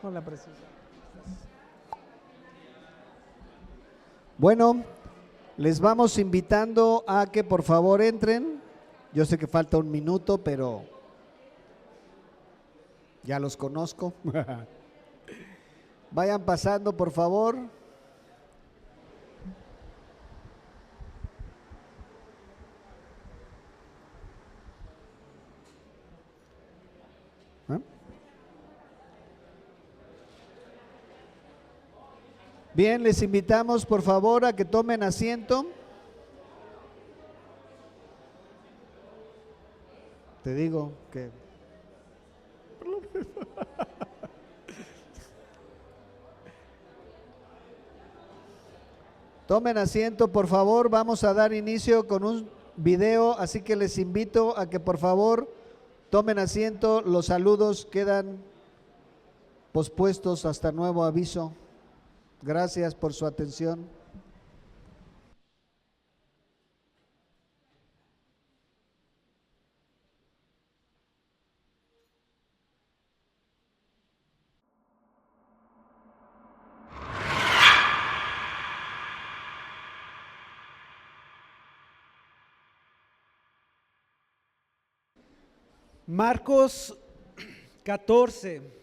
S5: Hola, preciosa. Bueno, les vamos invitando a que por favor entren. Yo sé que falta un minuto, pero ya los conozco. Vayan pasando, por favor. Bien, les invitamos por favor a que tomen asiento. Te digo que... Tomen asiento, por favor. Vamos a dar inicio con un video, así que les invito a que por favor tomen asiento. Los saludos quedan pospuestos hasta nuevo aviso. Gracias por su atención.
S1: Marcos 14.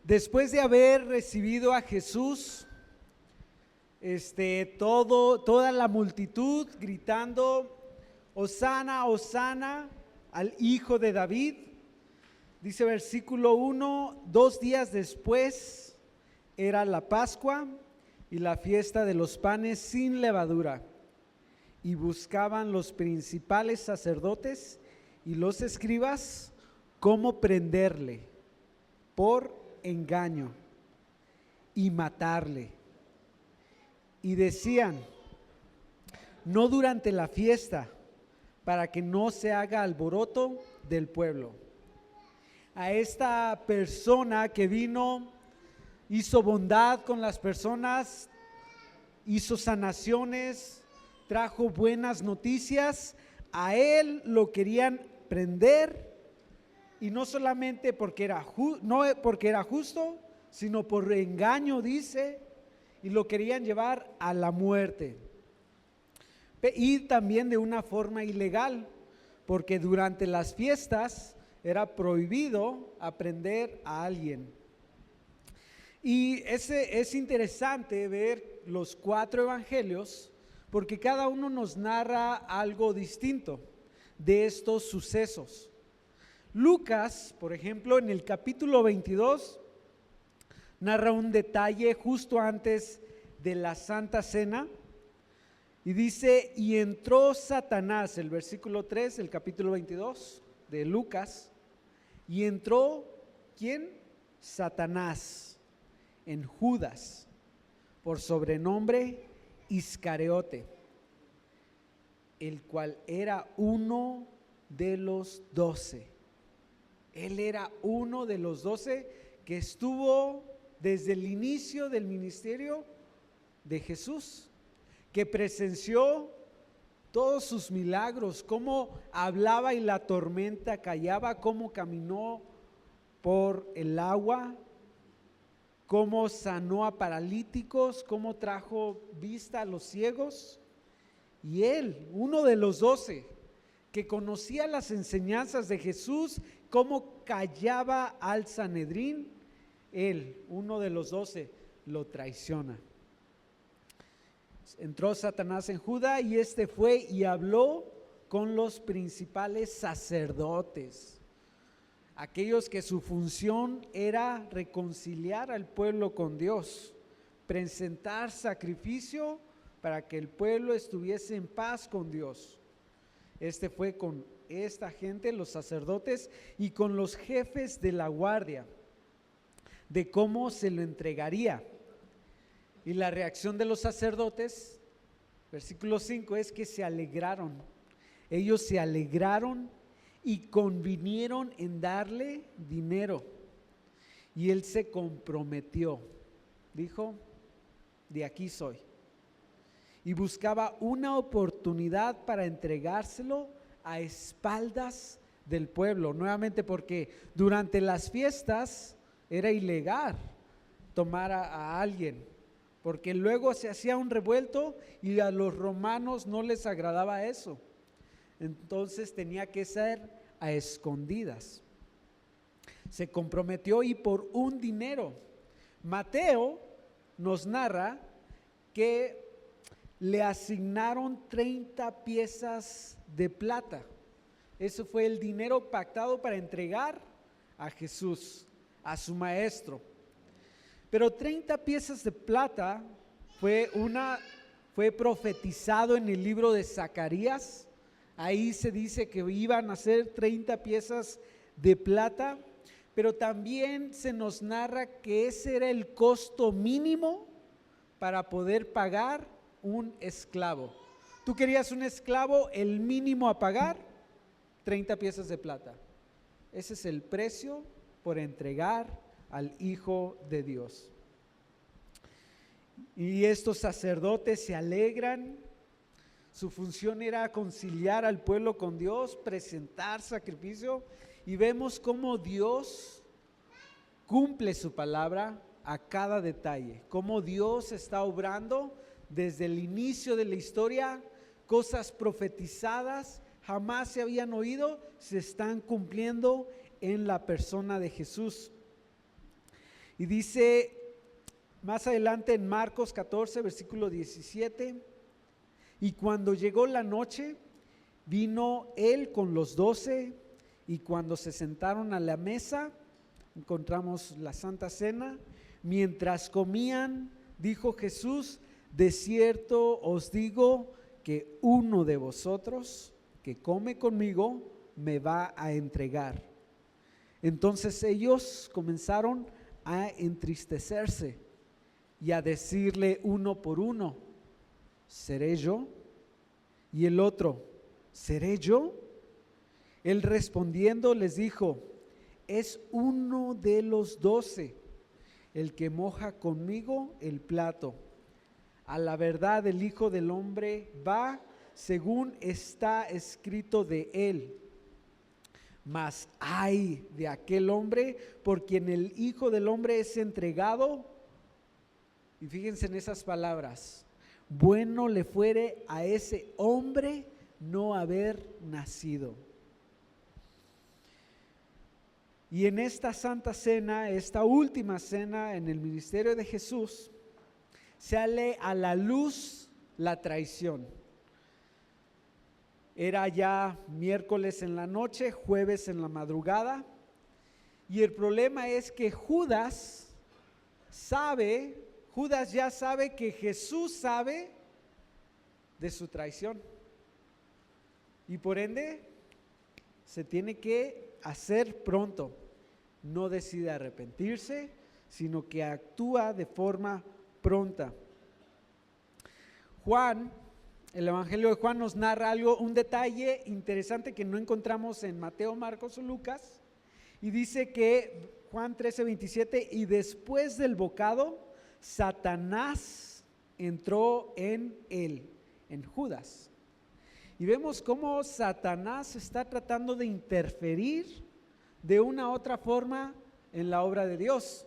S1: Después de haber recibido a Jesús, toda la multitud gritando, Hosana, Hosana al Hijo de David, dice versículo 1, 2 días después era la Pascua y la fiesta de los panes sin levadura. Y buscaban los principales sacerdotes y los escribas cómo prenderle por engaño y matarle. Y decían, no durante la fiesta, para que no se haga alboroto del pueblo. A esta persona que vino, hizo bondad con las personas, hizo sanaciones, trajo buenas noticias, a él lo querían prender, y no solamente porque era justo, sino por engaño, dice, y lo querían llevar a la muerte. Y también de una forma ilegal, porque durante las fiestas era prohibido prender a alguien. Y es interesante ver los 4 evangelios, porque cada uno nos narra algo distinto de estos sucesos. Lucas, por ejemplo, en el capítulo 22, narra un detalle justo antes de la Santa Cena, y dice, y entró Satanás, el versículo 3, el capítulo 22 de Lucas, y entró, ¿quién? Satanás, en Judas, por sobrenombre Iscariote, el cual era uno de los 12. Él era uno de los 12 que estuvo desde el inicio del ministerio de Jesús, que presenció todos sus milagros, cómo hablaba y la tormenta callaba, cómo caminó por el agua, cómo sanó a paralíticos, cómo trajo vista a los ciegos. Y él, uno de los 12, que conocía las enseñanzas de Jesús, cómo callaba al Sanedrín, él, uno de los 12, lo traiciona. Entró Satanás en Judas, y fue y habló con los principales sacerdotes, aquellos que su función era reconciliar al pueblo con Dios, presentar sacrificio para que el pueblo estuviese en paz con Dios. Fue con esta gente, los sacerdotes, y con los jefes de la guardia, de cómo se lo entregaría. Y la reacción de los sacerdotes, versículo 5, es que se alegraron. Ellos se alegraron y convinieron en darle dinero. Y él se comprometió, dijo, de aquí soy. Y buscaba una oportunidad para entregárselo a espaldas del pueblo, nuevamente porque durante las fiestas era ilegal tomar a alguien, porque luego se hacía un revuelto y a los romanos no les agradaba eso. Entonces tenía que ser a escondidas. Se comprometió y por un dinero. Mateo nos narra que le asignaron 30 piezas de plata. Eso fue el dinero pactado para entregar a Jesús, a su maestro. Pero 30 piezas de plata fue profetizado en el libro de Zacarías. Ahí se dice que iban a ser 30 piezas de plata, pero también se nos narra que ese era el costo mínimo para poder pagar un esclavo. ¿Tú querías un esclavo? El mínimo a pagar, 30 piezas de plata. Ese es el precio por entregar al Hijo de Dios. Y estos sacerdotes se alegran. Su función era conciliar al pueblo con Dios, presentar sacrificio, y vemos cómo Dios cumple su palabra a cada detalle, cómo Dios está obrando desde el inicio de la historia. Cosas profetizadas jamás se habían oído, se están cumpliendo en la persona de Jesús. Y dice más adelante en Marcos 14, versículo 17, y cuando llegó la noche, vino él con los 12, y cuando se sentaron a la mesa, encontramos la Santa Cena. Mientras comían, dijo Jesús: de cierto os digo que uno de vosotros que come conmigo me va a entregar. Entonces ellos comenzaron a entristecerse y a decirle uno por uno: ¿seré yo? Y el otro: ¿seré yo? Él respondiendo les dijo: es uno de los 12, el que moja conmigo el plato. A la verdad, el Hijo del Hombre va según está escrito de él. Mas ay de aquel hombre por quien el Hijo del Hombre es entregado. Y fíjense en esas palabras: bueno le fuere a ese hombre no haber nacido. Y en esta Santa Cena, esta última cena en el ministerio de Jesús, sale a la luz la traición. Era ya miércoles en la noche, jueves en la madrugada, y el problema es que Judas ya sabe que Jesús sabe de su traición, y por ende se tiene que hacer pronto. No decide arrepentirse, sino que actúa de forma pronta. Juan, el Evangelio de Juan nos narra un detalle interesante que no encontramos en Mateo, Marcos o Lucas, y dice que Juan 13:27, y después del bocado, Satanás entró en él, en Judas. Y vemos cómo Satanás está tratando de interferir de una u otra forma en la obra de Dios.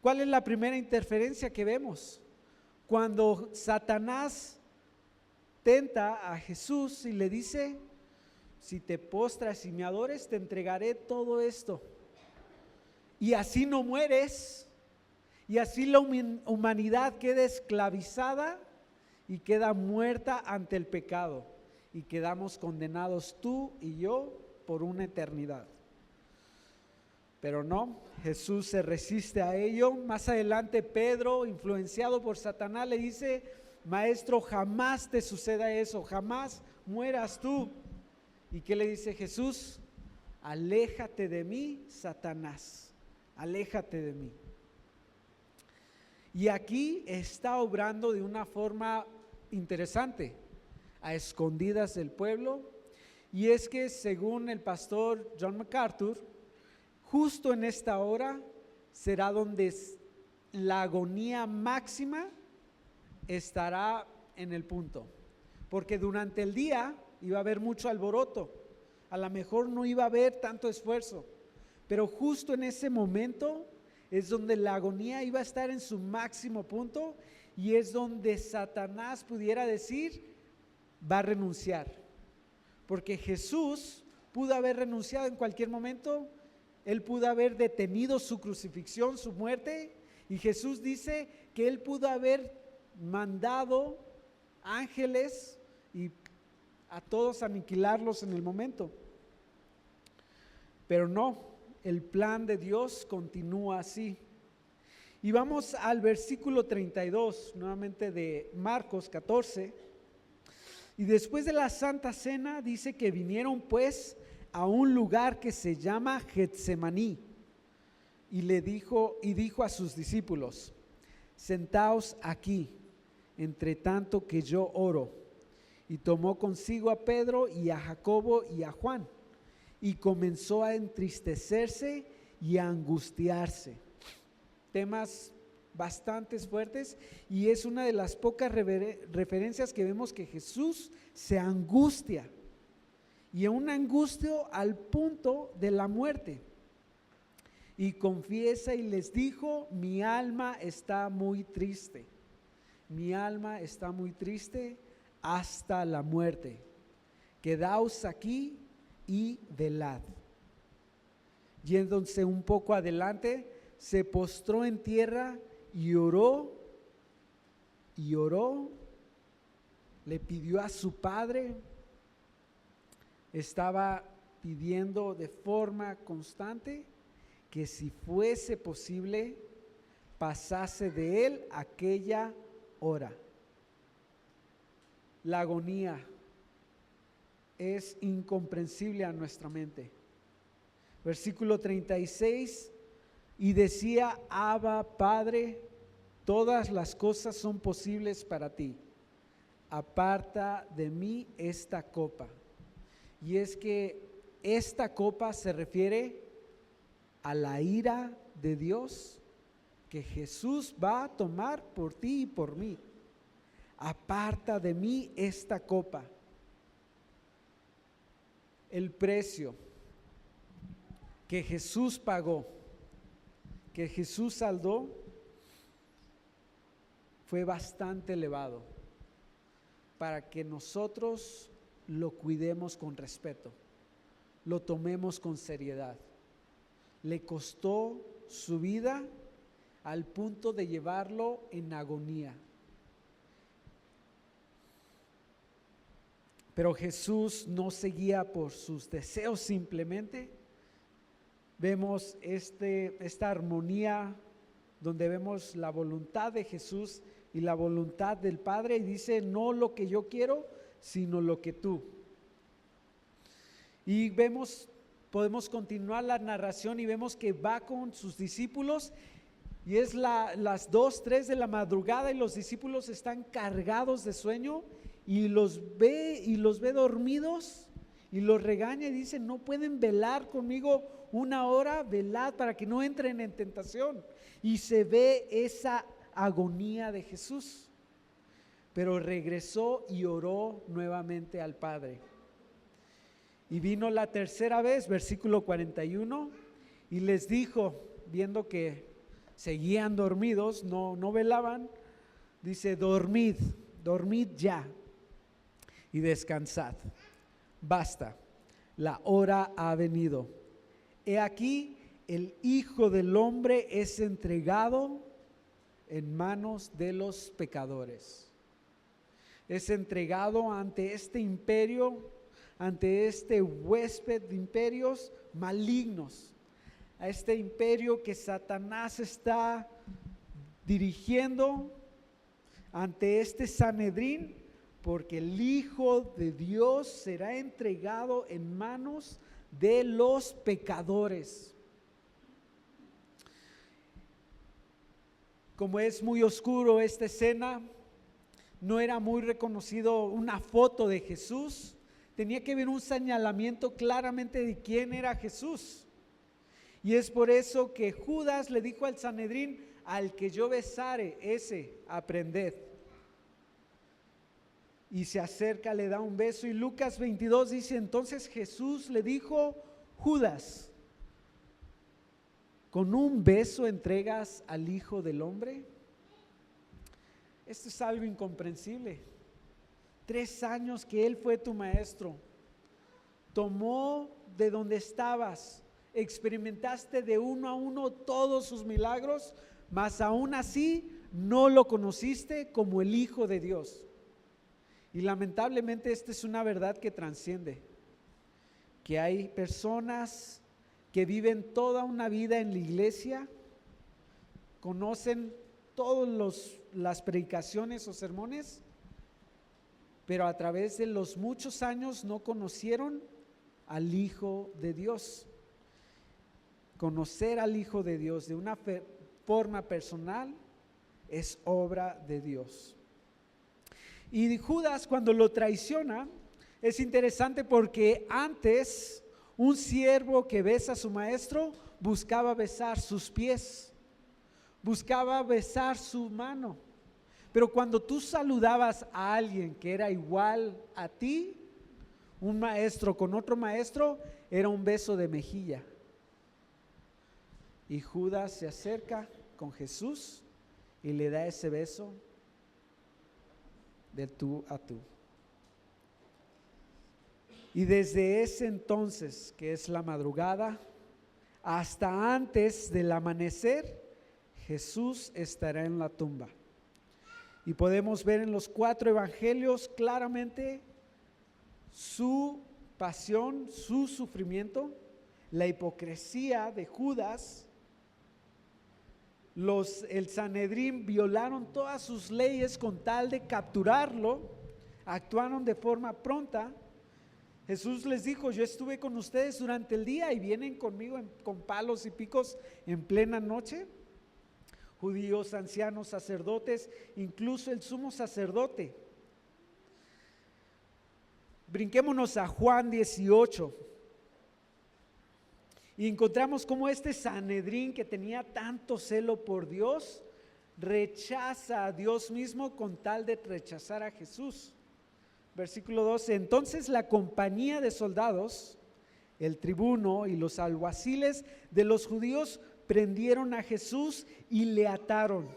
S1: ¿Cuál es la primera interferencia que vemos? Cuando Satanás tenta a Jesús y le dice: si te postras y me adores, te entregaré todo esto. Y así no mueres, y así la humanidad queda esclavizada y queda muerta ante el pecado, y quedamos condenados tú y yo por una eternidad. Pero no, Jesús se resiste a ello. Más adelante Pedro, influenciado por Satanás, le dice: maestro, jamás te suceda eso, jamás mueras tú. ¿Y qué le dice Jesús? Aléjate de mí, Satanás, aléjate de mí. Y aquí está obrando de una forma interesante, a escondidas del pueblo. Y es que según el pastor John MacArthur, justo en esta hora será donde la agonía máxima estará en el punto, porque durante el día iba a haber mucho alboroto, A lo mejor no iba a haber tanto esfuerzo, pero justo en ese momento es donde la agonía iba a estar en su máximo punto y es donde Satanás pudiera decir, va a renunciar. Porque Jesús pudo haber renunciado en cualquier momento, él pudo haber detenido su crucifixión, su muerte, y Jesús dice que él pudo haber mandado ángeles y a todos aniquilarlos en el momento. Pero no, el plan de Dios continúa así. Y vamos al versículo 32, nuevamente de Marcos 14. Y después de la Santa Cena dice que vinieron pues a un lugar que se llama Getsemaní. Y dijo a sus discípulos, sentaos aquí, entre tanto que yo oro. Y tomó consigo a Pedro y a Jacobo y a Juan, y comenzó a entristecerse y a angustiarse. Temas bastante fuertes, y es una de las pocas referencias que vemos que Jesús se angustia, y un angustio al punto de la muerte. Y confiesa y les dijo, mi alma está muy triste, mi alma está muy triste hasta la muerte. Quedaos aquí y velad. Yéndose un poco adelante, se postró en tierra y oró, le pidió a su padre, estaba pidiendo de forma constante que si fuese posible pasase de él aquella hora. La agonía es incomprensible a nuestra mente. Versículo 36, y decía, Abba, Padre, todas las cosas son posibles para ti. Aparta de mí esta copa. Y es que esta copa se refiere a la ira de Dios que Jesús va a tomar por ti y por mí. Aparta de mí esta copa. El precio que Jesús pagó, que Jesús saldó, fue bastante elevado para que nosotros lo cuidemos con respeto, lo tomemos con seriedad. Le costó su vida al punto de llevarlo en agonía. Pero Jesús no seguía por sus deseos simplemente. Vemos esta armonía donde vemos la voluntad de Jesús y la voluntad del Padre, y dice, no lo que yo quiero, sino lo que tú. Y podemos continuar la narración y vemos que va con sus discípulos y es las 2, 3 de la madrugada y los discípulos están cargados de sueño y los ve dormidos y los regaña y dice, no pueden velar conmigo una hora, velad para que no entren en tentación. Y se ve esa agonía de Jesús, pero regresó y oró nuevamente al Padre. Y vino la tercera vez, versículo 41, y les dijo, viendo que seguían dormidos, no velaban, dice, dormid ya y descansad. Basta, la hora ha venido. He aquí, el Hijo del Hombre es entregado en manos de los pecadores. Es entregado ante este imperio, ante este huésped de imperios malignos, a este imperio que Satanás está dirigiendo, ante este Sanedrín, porque el Hijo de Dios será entregado en manos de los pecadores. Como es muy oscuro esta escena, no era muy reconocido una foto de Jesús. Tenía que haber un señalamiento claramente de quién era Jesús. Y es por eso que Judas le dijo al Sanedrín, al que yo besare, ese aprended. y se acerca, le da un beso. Y Lucas 22 dice, entonces Jesús le dijo, Judas, ¿con un beso entregas al Hijo del Hombre? Esto es algo incomprensible. 3 años que Él fue tu maestro, tomó de donde estabas, experimentaste de uno a uno todos sus milagros, mas aún así no lo conociste como el Hijo de Dios. Y lamentablemente esta es una verdad que trasciende, que hay personas que viven toda una vida en la iglesia, conocen todas las predicaciones o sermones, pero a través de los muchos años no conocieron al Hijo de Dios. Conocer al Hijo de Dios de una forma personal es obra de Dios. Y Judas, cuando lo traiciona, es interesante porque antes un siervo que besa a su maestro buscaba besar sus pies, buscaba besar su mano. Pero cuando tú saludabas a alguien que era igual a ti, un maestro con otro maestro, era un beso de mejilla. Y Judas se acerca con Jesús y le da ese beso de tú a tú. Y desde ese entonces, que es la madrugada, hasta antes del amanecer, Jesús estará en la tumba. Y podemos ver en los 4 evangelios claramente su pasión, su sufrimiento, la hipocresía de Judas. El Sanedrín violaron todas sus leyes con tal de capturarlo, actuaron de forma pronta. Jesús les dijo, yo estuve con ustedes durante el día y vienen conmigo con palos y picos en plena noche. Judíos, ancianos, sacerdotes, incluso el sumo sacerdote. Brinquémonos a Juan 18 y encontramos cómo este Sanedrín, que tenía tanto celo por Dios, rechaza a Dios mismo con tal de rechazar a Jesús. Versículo 12, entonces la compañía de soldados, el tribuno y los alguaciles de los judíos prendieron a Jesús y le ataron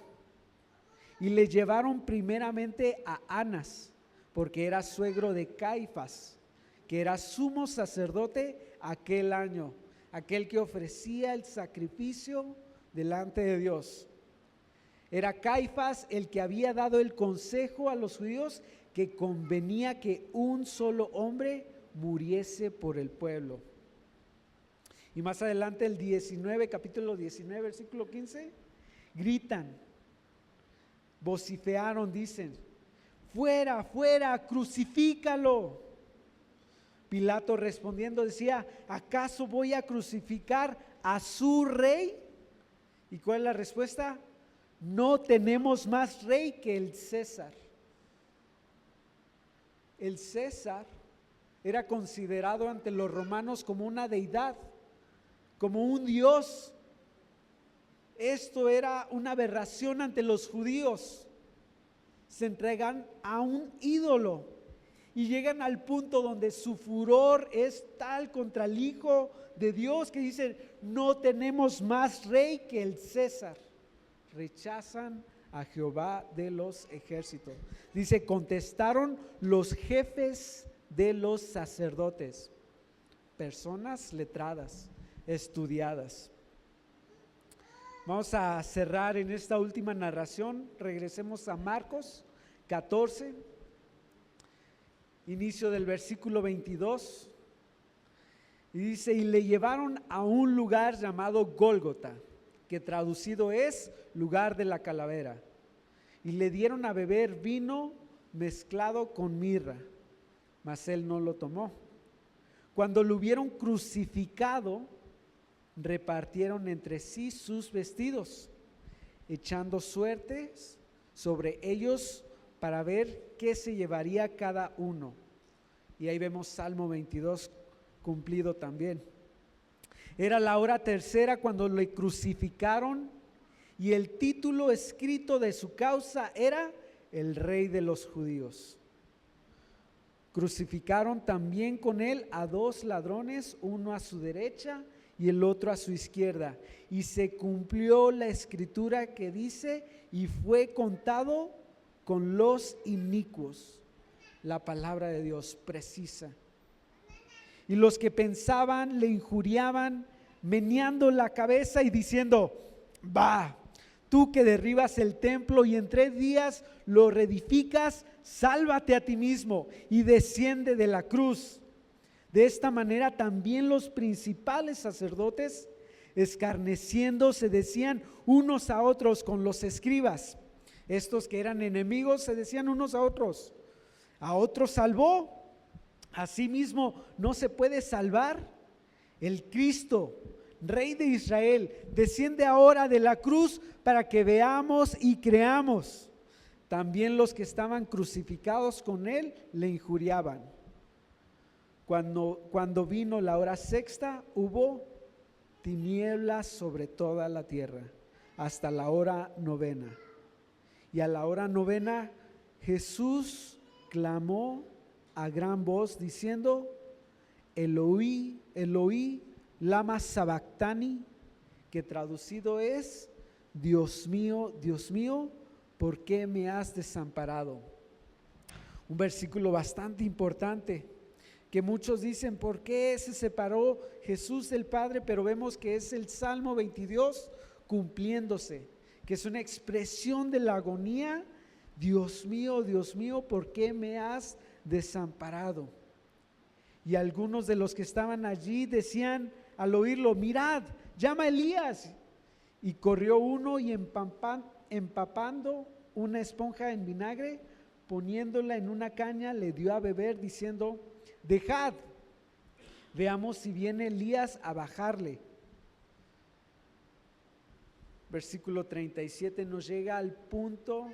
S1: y le llevaron primeramente a Anás, porque era suegro de Caifás, que era sumo sacerdote aquel año, aquel que ofrecía el sacrificio delante de Dios. Era Caifás el que había dado el consejo a los judíos que convenía que un solo hombre muriese por el pueblo. Y más adelante el 19, capítulo 19, versículo 15, gritan, vociferaron, dicen, fuera, fuera, crucifícalo. Pilato respondiendo decía, ¿acaso voy a crucificar a su rey? ¿Y cuál es la respuesta? No tenemos más rey que el César. El César era considerado ante los romanos como una deidad, como un dios. Esto era una aberración ante los judíos. Se entregan a un ídolo y llegan al punto donde su furor es tal contra el Hijo de Dios que dicen, no tenemos más rey que el César. Rechazan a Jehová de los ejércitos. Dice, contestaron los jefes de los sacerdotes, personas letradas, estudiadas. Vamos a cerrar en esta última narración. Regresemos a Marcos 14, inicio del versículo 22. Y dice, y le llevaron a un lugar llamado Gólgota, que traducido es lugar de la calavera, y le dieron a beber vino mezclado con mirra, mas él no lo tomó. Cuando lo hubieron crucificado, repartieron entre sí sus vestidos, echando suertes sobre ellos para ver qué se llevaría cada uno. Y ahí vemos Salmo 22 cumplido también. Era la hora tercera cuando le crucificaron y el título escrito de su causa era el Rey de los Judíos. Crucificaron también con él a 2 ladrones, uno a su derecha y el otro a su izquierda. Y se cumplió la escritura que dice, y fue contado con los inicuos. La palabra de Dios precisa. Y los que pensaban le injuriaban, meneando la cabeza y diciendo: va, tú que derribas el templo y en 3 días lo reedificas, sálvate a ti mismo y desciende de la cruz. De esta manera también los principales sacerdotes, escarneciendo, se decían unos a otros con los escribas. Estos que eran enemigos se decían unos a otros salvó, a sí mismo no se puede salvar. El Cristo, Rey de Israel, desciende ahora de la cruz para que veamos y creamos. También los que estaban crucificados con él le injuriaban. Cuando vino la hora sexta, hubo tinieblas sobre toda la tierra hasta la hora 9. Y a la hora 9 Jesús clamó a gran voz diciendo: Eloí, Eloí, lama sabactani, que traducido es: Dios mío, ¿por qué me has desamparado? Un versículo bastante importante, que muchos dicen: ¿por qué se separó Jesús del Padre? Pero vemos que es el Salmo 22 cumpliéndose, que es una expresión de la agonía. Dios mío, ¿por qué me has desamparado? Y algunos de los que estaban allí decían al oírlo: mirad, llama a Elías. Y corrió uno y empapando una esponja en vinagre, poniéndola en una caña, le dio a beber, diciendo: dejad, veamos si viene Elías a bajarle. Versículo 37 nos llega al punto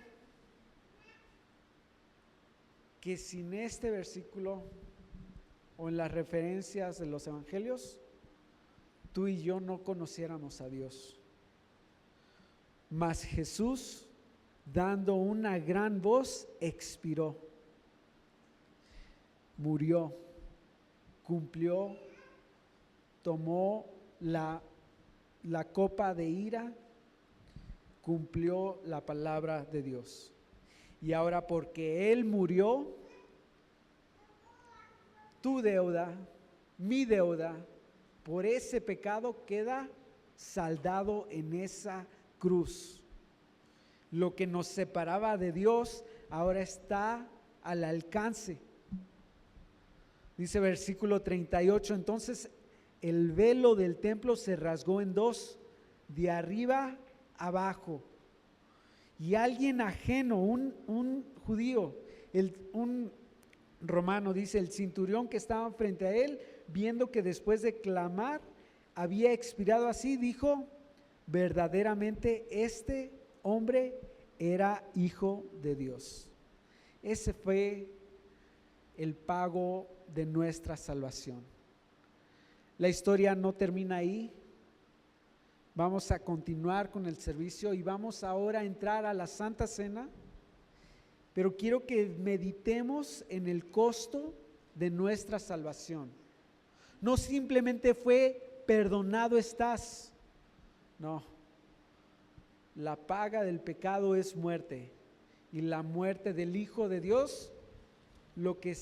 S1: que sin este versículo o en las referencias de los evangelios, tú y yo no conociéramos a Dios. Mas Jesús, dando una gran voz, expiró, murió, cumplió, tomó la copa de ira, cumplió la palabra de Dios. Y ahora, porque Él murió, tu deuda, mi deuda, por ese pecado queda saldado en esa cruz. Lo que nos separaba de Dios ahora está al alcance. Dice versículo 38, entonces el velo del templo se rasgó en 2, de arriba abajo. Y alguien ajeno, un judío, un romano, dice, el centurión que estaba frente a él, viendo que después de clamar había expirado así, dijo: verdaderamente este hombre era hijo de Dios. Ese fue el pago de nuestra salvación. La historia no termina ahí. Vamos a continuar con el servicio y vamos ahora a entrar a la Santa Cena, pero quiero que meditemos en el costo de nuestra salvación. No simplemente fue perdonado estás, no. La paga del pecado es muerte, y la muerte del Hijo de Dios lo que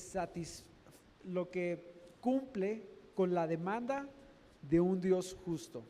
S1: cumple con la demanda de un Dios justo.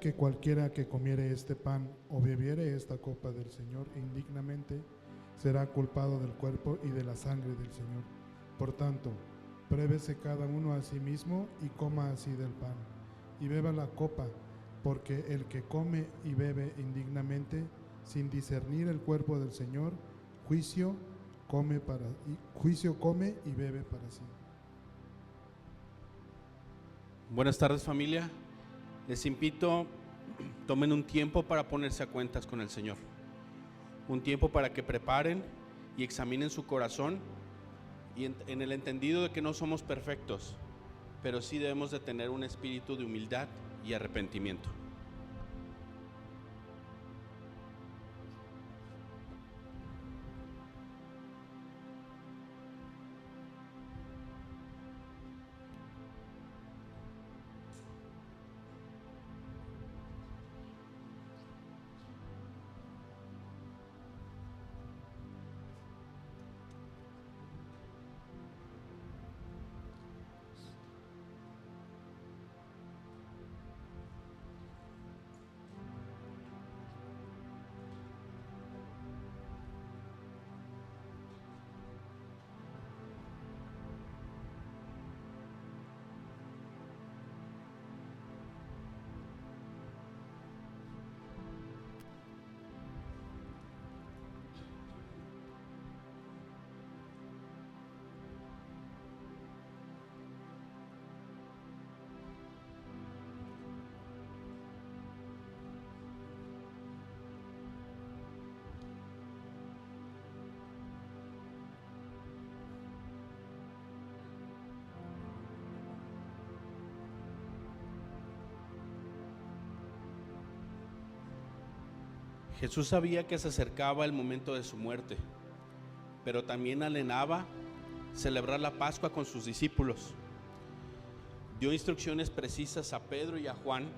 S6: que cualquiera que comiere este pan o bebiere esta copa del Señor indignamente será culpado del cuerpo y de la sangre del Señor. Por tanto, pruébese cada uno a sí mismo y coma así del pan, y beba la copa, porque el que come y bebe indignamente, sin discernir el cuerpo del Señor, juicio come y bebe para sí.
S7: Buenas tardes, familia. Les invito, tomen un tiempo para ponerse a cuentas con el Señor. Un tiempo para que preparen y examinen su corazón y en el entendido de que no somos perfectos, pero sí debemos de tener un espíritu de humildad y arrepentimiento. Jesús sabía que se acercaba el momento de su muerte, pero también anhelaba celebrar la Pascua con sus discípulos. Dio instrucciones precisas a Pedro y a Juan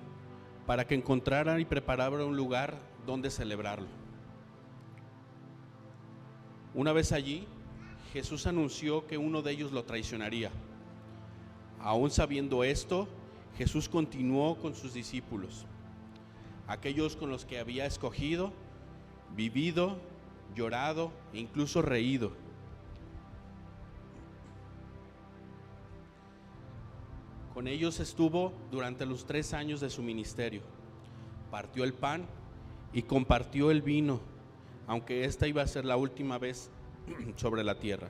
S7: para que encontraran y prepararan un lugar donde celebrarlo. Una vez allí, Jesús anunció que uno de ellos lo traicionaría. Aún sabiendo esto, Jesús continuó con sus discípulos, aquellos con los que había escogido, vivido, llorado e incluso reído. Con ellos estuvo durante los 3 años de su ministerio. Partió el pan y compartió el vino, aunque esta iba a ser la última vez sobre la tierra.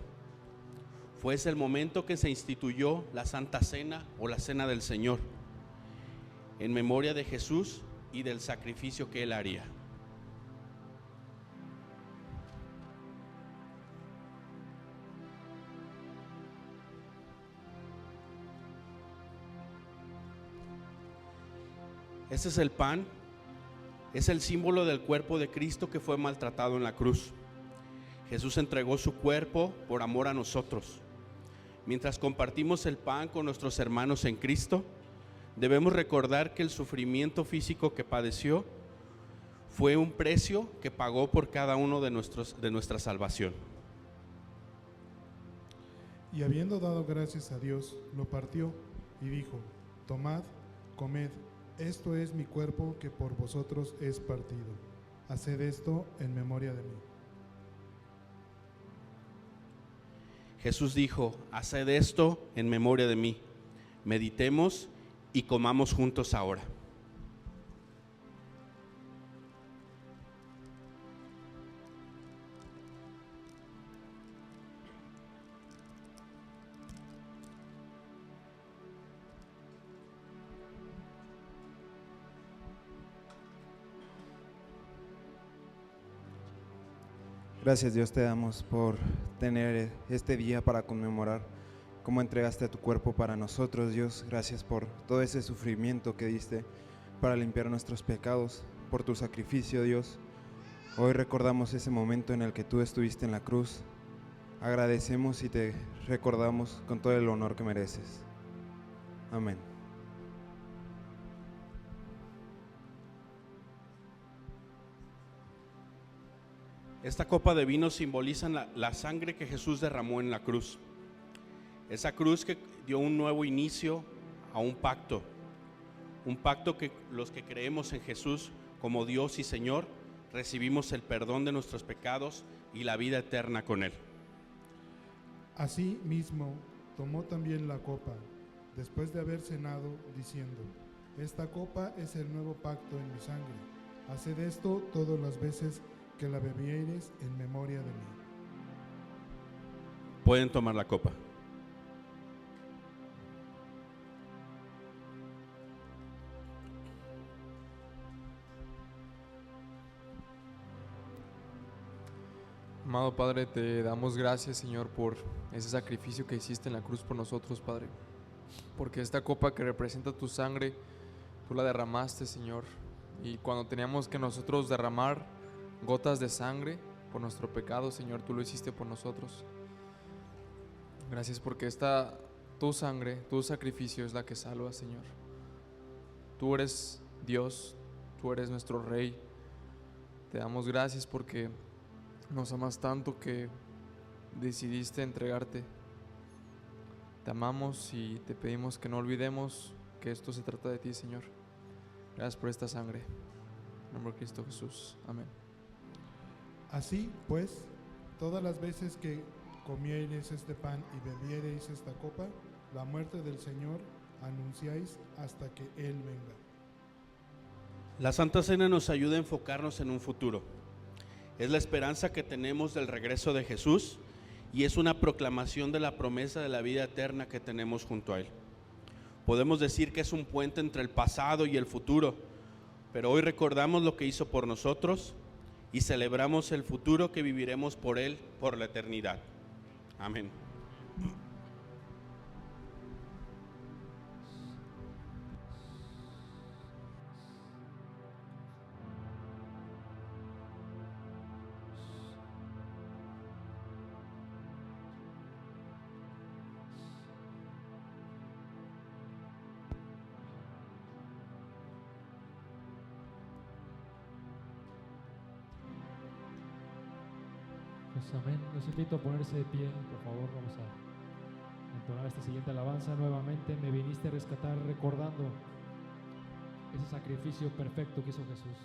S7: Fue ese el momento que se instituyó la Santa Cena o la Cena del Señor, en memoria de Jesús y del sacrificio que Él haría. Este es el pan, es el símbolo del cuerpo de Cristo que fue maltratado en la cruz. Jesús entregó su cuerpo por amor a nosotros. Mientras compartimos el pan con nuestros hermanos en Cristo, debemos recordar que el sufrimiento físico que padeció fue un precio que pagó por cada uno de nuestra salvación.
S6: Y habiendo dado gracias a Dios, lo partió y dijo: tomad, comed, esto es mi cuerpo que por vosotros es partido. Haced esto en memoria de mí.
S7: Jesús dijo: haced esto en memoria de mí. Meditemos y comamos juntos ahora.
S8: Gracias, Dios, te damos por tener este día para conmemorar cómo entregaste a tu cuerpo para nosotros, Dios. Gracias por todo ese sufrimiento que diste para limpiar nuestros pecados, por tu sacrificio, Dios. Hoy recordamos ese momento en el que tú estuviste en la cruz. Agradecemos y te recordamos con todo el honor que mereces. Amén.
S7: Esta copa de vino simboliza la sangre que Jesús derramó en la cruz. Esa cruz que dio un nuevo inicio a un un pacto que los que creemos en Jesús como Dios y Señor recibimos el perdón de nuestros pecados y la vida eterna con Él.
S6: Así mismo tomó también la copa, después de haber cenado, diciendo: esta copa es el nuevo pacto en mi sangre. Haced esto todas las veces que la bebiereis en memoria de mí.
S7: Pueden tomar la copa.
S9: Amado Padre, te damos gracias, Señor, por ese sacrificio que hiciste en la cruz por nosotros, Padre. Porque esta copa que representa tu sangre, tú la derramaste, Señor. Y cuando teníamos que nosotros derramar gotas de sangre por nuestro pecado, Señor, tú lo hiciste por nosotros. Gracias porque tu sangre, tu sacrificio es la que salva, Señor. Tú eres Dios, tú eres nuestro Rey. Te damos gracias porque nos amas tanto que decidiste entregarte. Te amamos y te pedimos que no olvidemos que esto se trata de ti, Señor. Gracias por esta sangre. En nombre de Cristo Jesús. Amén.
S6: Así pues, todas las veces que comiereis este pan y bebiereis esta copa, la muerte del Señor anunciáis hasta que Él venga.
S7: La Santa Cena nos ayuda a enfocarnos en un futuro. Es la esperanza que tenemos del regreso de Jesús y es una proclamación de la promesa de la vida eterna que tenemos junto a Él. Podemos decir que es un puente entre el pasado y el futuro, pero hoy recordamos lo que hizo por nosotros y celebramos el futuro que viviremos por Él por la eternidad. Amén.
S2: Pues amén. Los invito a ponerse de pie, por favor. Vamos a entonar esta siguiente alabanza nuevamente. Me viniste a rescatar recordando ese sacrificio perfecto que hizo Jesús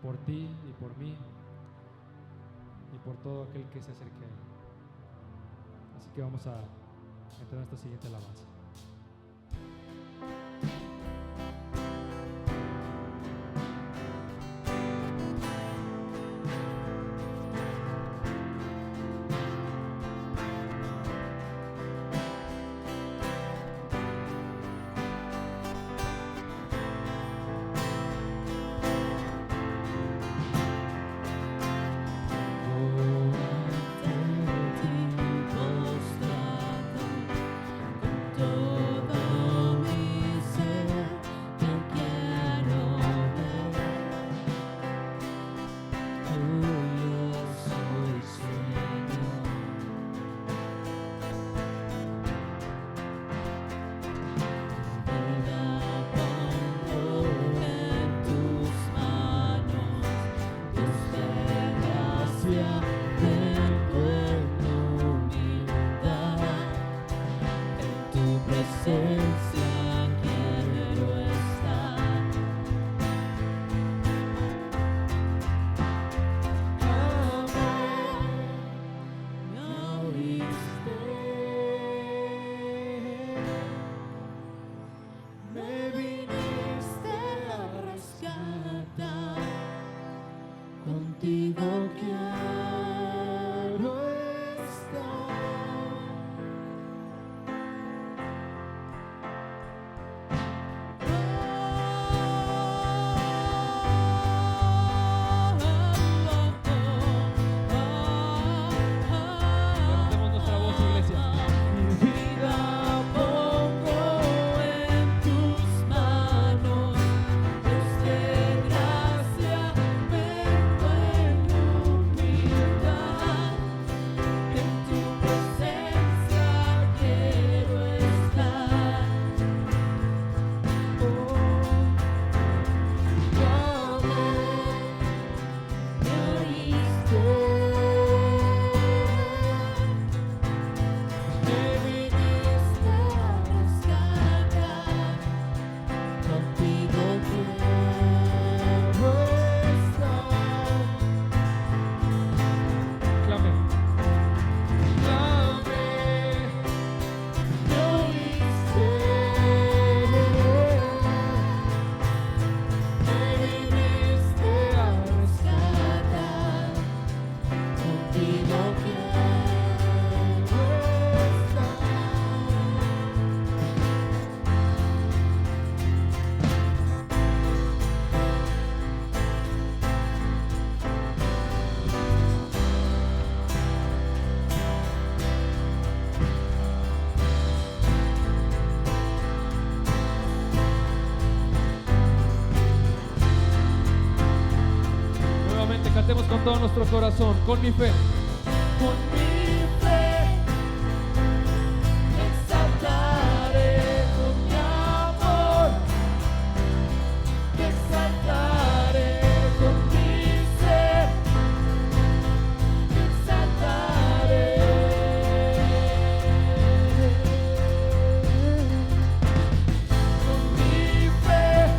S2: por ti y por mí y por todo aquel que se acerque a Él. Así que vamos a entonar esta siguiente alabanza.
S4: Gracia, vengo en
S2: Cantemos con todo nuestro corazón, con mi fe.
S4: Con mi fe exaltaré, con mi amor te exaltaré, con mi ser te exaltaré. Con mi fe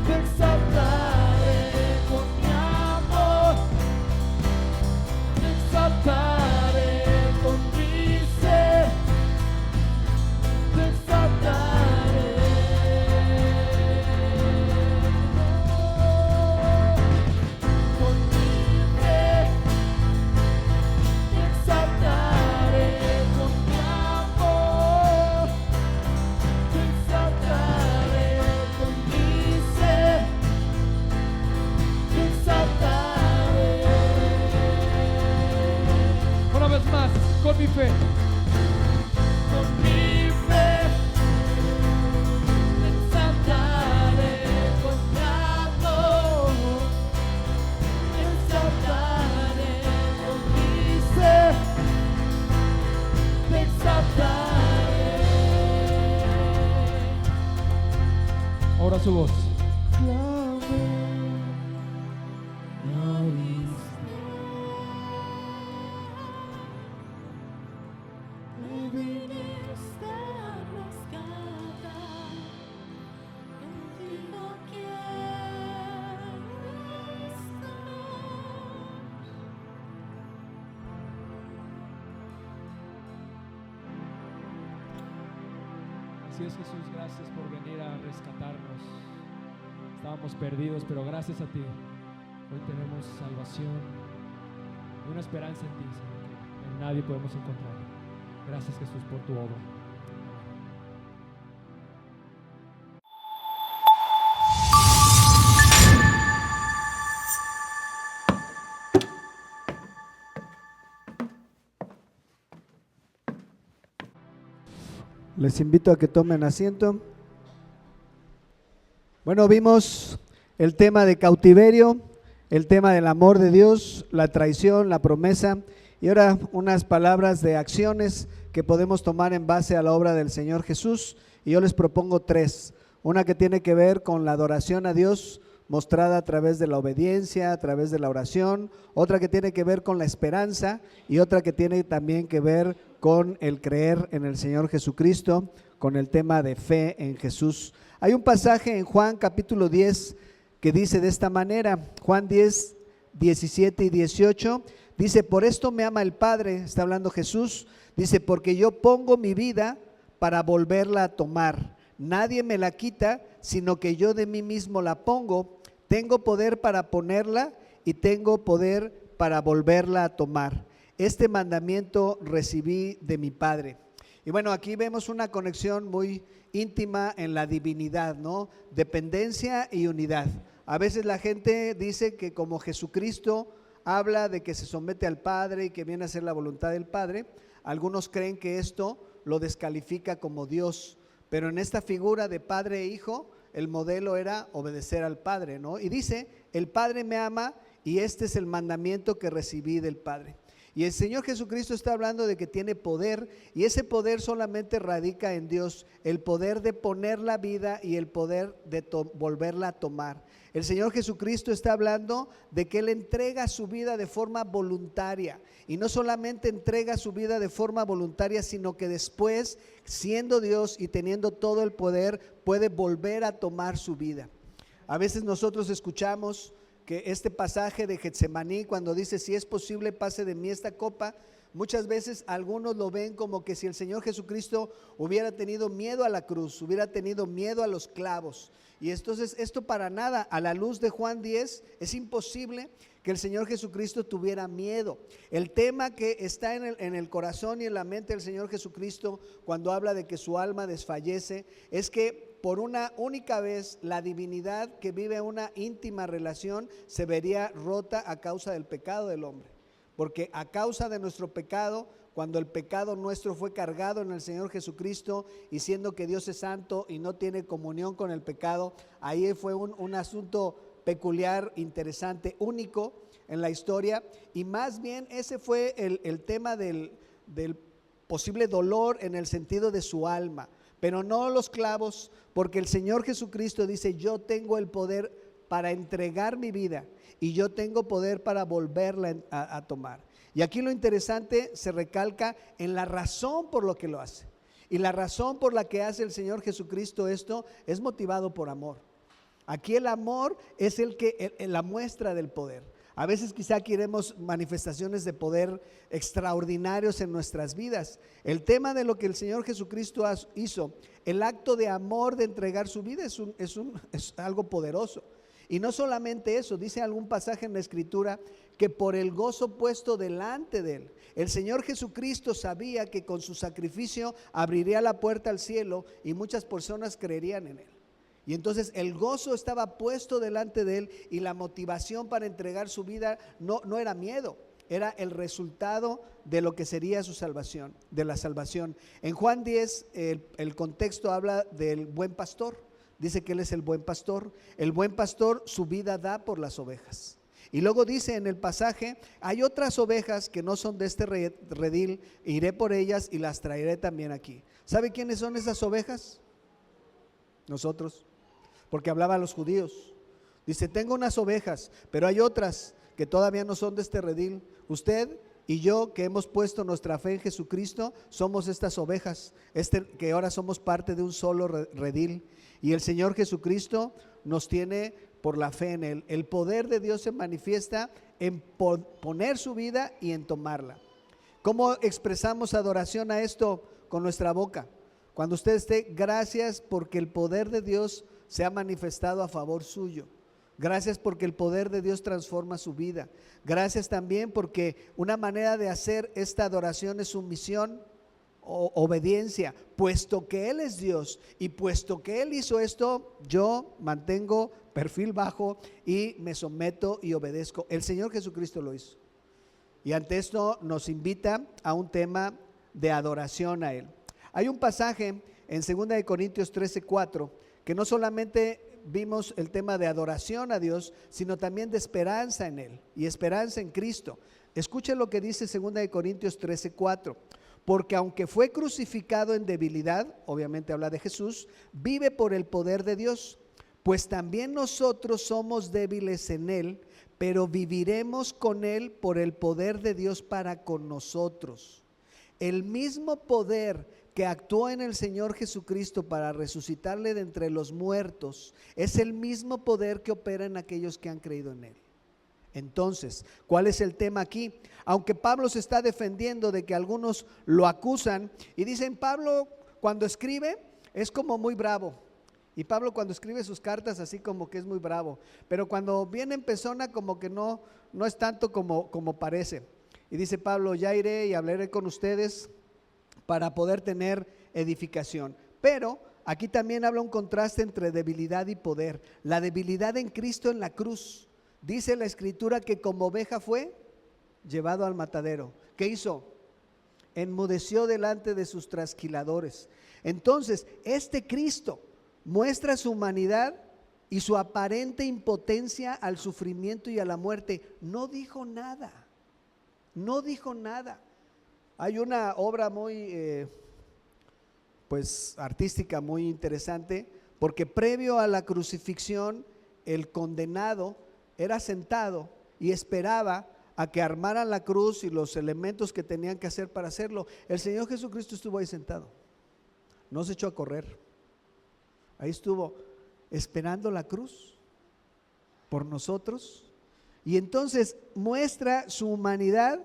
S4: te exaltaré, con mi amor te exaltaré, con mi ser te exaltaré. Con mi fe te exaltaré, con mi amor te exaltaré, con mi ser te exaltaré.
S2: Una vez más, con mi fe.
S4: Con mi fe te exaltaré, con mi amor te exaltaré, con mi ser te exaltaré.
S2: Ahora su voz.
S4: Clamé, me oíste, me viniste a rescatar, contigo quiero estar.
S2: Así es, Jesús, gracias por venir a rescatarnos. Estábamos perdidos, pero gracias a ti hoy tenemos salvación y una esperanza en ti, Señor, que en nadie podemos encontrar. Gracias, Jesús, por tu obra.
S5: Les invito a que tomen asiento. Bueno, vimos el tema de cautiverio, el tema del amor de Dios, la traición, la promesa, y ahora unas palabras de acciones que podemos tomar en base a la obra del Señor Jesús. Y yo les propongo tres. Una que tiene que ver con la adoración a Dios, mostrada a través de la obediencia, a través de la oración. Otra que tiene que ver con la esperanza, y otra que tiene también que ver con el creer en el Señor Jesucristo, con el tema de fe en Jesús. Hay un pasaje en Juan capítulo 10 que dice de esta manera, Juan 10, 17 y 18, dice: por esto me ama el Padre, está hablando Jesús, dice: porque yo pongo mi vida para volverla a tomar. Nadie me la quita, sino que yo de mí mismo la pongo. Tengo poder para ponerla y tengo poder para volverla a tomar. Este mandamiento recibí de mi Padre. Y bueno, aquí vemos una conexión muy íntima en la divinidad, ¿no? Dependencia y unidad. A veces la gente dice que como Jesucristo habla de que se somete al Padre y que viene a hacer la voluntad del Padre, algunos creen que esto lo descalifica como Dios. Pero en esta figura de Padre e Hijo, el modelo era obedecer al Padre, ¿no? Y dice: el Padre me ama y este es el mandamiento que recibí del Padre. Y el Señor Jesucristo está hablando de que tiene poder, y ese poder solamente radica en Dios, el poder de poner la vida y el poder de volverla a tomar. El Señor Jesucristo está hablando de que Él entrega su vida de forma voluntaria, y no solamente entrega su vida de forma voluntaria, sino que después, siendo Dios y teniendo todo el poder, puede volver a tomar su vida. A veces nosotros escuchamos que este pasaje de Getsemaní, cuando dice: si es posible pase de mí esta copa, muchas veces algunos lo ven como que si el Señor Jesucristo hubiera tenido miedo a la cruz, hubiera tenido miedo a los clavos. Y entonces esto para nada, a la luz de Juan 10, es imposible que el Señor Jesucristo tuviera miedo. El tema que está en el corazón y en la mente del Señor Jesucristo cuando habla de que su alma desfallece, es que por una única vez la divinidad que vive una íntima relación se vería rota a causa del pecado del hombre. Porque a causa de nuestro pecado, cuando el pecado nuestro fue cargado en el Señor Jesucristo, y siendo que Dios es santo y no tiene comunión con el pecado, ahí fue un asunto peculiar, interesante, único en la historia, y más bien ese fue el tema del posible dolor en el sentido de su alma, pero no los clavos, porque el Señor Jesucristo dice: yo tengo el poder para entregar mi vida y yo tengo poder para volverla a tomar. Y aquí lo interesante se recalca en la razón por lo que lo hace. Y la razón por la que hace el Señor Jesucristo esto es motivado por amor. Aquí el amor es la muestra del poder. A veces quizá queremos manifestaciones de poder extraordinarios en nuestras vidas. El tema de lo que el Señor Jesucristo hizo, el acto de amor de entregar su vida es algo poderoso. Y no solamente eso, dice algún pasaje en la Escritura que por el gozo puesto delante de él, el Señor Jesucristo sabía que con su sacrificio abriría la puerta al cielo y muchas personas creerían en él. Y entonces el gozo estaba puesto delante de él, y la motivación para entregar su vida no era miedo, era el resultado de lo que sería su salvación, de la salvación. En Juan 10 el contexto habla del buen pastor. Dice que él es el buen pastor. El buen pastor su vida da por las ovejas. Y luego dice en el pasaje: hay otras ovejas que no son de este redil, iré por ellas y las traeré también aquí. ¿Sabe quiénes son esas ovejas? Nosotros, porque hablaba a los judíos. Dice: tengo unas ovejas, pero hay otras que todavía no son de este redil. Usted y yo, que hemos puesto nuestra fe en Jesucristo, somos estas ovejas, que ahora somos parte de un solo redil. Y el Señor Jesucristo nos tiene por la fe en él. El poder de Dios se manifiesta en poner su vida y en tomarla. ¿Cómo expresamos adoración a esto? Con nuestra boca. Cuando usted esté: gracias porque el poder de Dios se ha manifestado a favor suyo. Gracias porque el poder de Dios transforma su vida. Gracias también porque una manera de hacer esta adoración es sumisión o obediencia. Puesto que Él es Dios y puesto que Él hizo esto, yo mantengo perfil bajo y me someto y obedezco. El Señor Jesucristo lo hizo. Y ante esto nos invita a un tema de adoración a Él. Hay un pasaje en 2 Corintios 13:4 que no solamente vimos el tema de adoración a Dios, sino también de esperanza en Él y esperanza en Cristo. Escuchen lo que dice 2 Corintios 13:4. Porque aunque fue crucificado en debilidad, obviamente habla de Jesús, vive por el poder de Dios. Pues también nosotros somos débiles en Él, pero viviremos con Él por el poder de Dios para con nosotros. El mismo poder que actuó en el Señor Jesucristo para resucitarle de entre los muertos es el mismo poder que opera en aquellos que han creído en Él. Entonces, ¿cuál es el tema aquí? Aunque Pablo se está defendiendo de que algunos lo acusan y dicen: Pablo cuando escribe es como muy bravo, y Pablo cuando escribe sus cartas así como que es muy bravo, pero cuando viene en persona como que no es tanto como parece. Y dice Pablo: ya iré y hablaré con ustedes para poder tener edificación. Pero aquí también habla un contraste entre debilidad y poder. La debilidad en Cristo en la cruz. Dice la Escritura que como oveja fue llevado al matadero. ¿Qué hizo? Enmudeció delante de sus trasquiladores. Entonces, este Cristo muestra su humanidad y su aparente impotencia al sufrimiento y a la muerte. No dijo nada. No dijo nada. Hay una obra muy artística muy interesante, porque previo a la crucifixión el condenado era sentado y esperaba a que armaran la cruz y los elementos que tenían que hacer para hacerlo. El Señor Jesucristo estuvo ahí sentado, no se echó a correr, ahí estuvo esperando la cruz por nosotros. Y entonces muestra su humanidad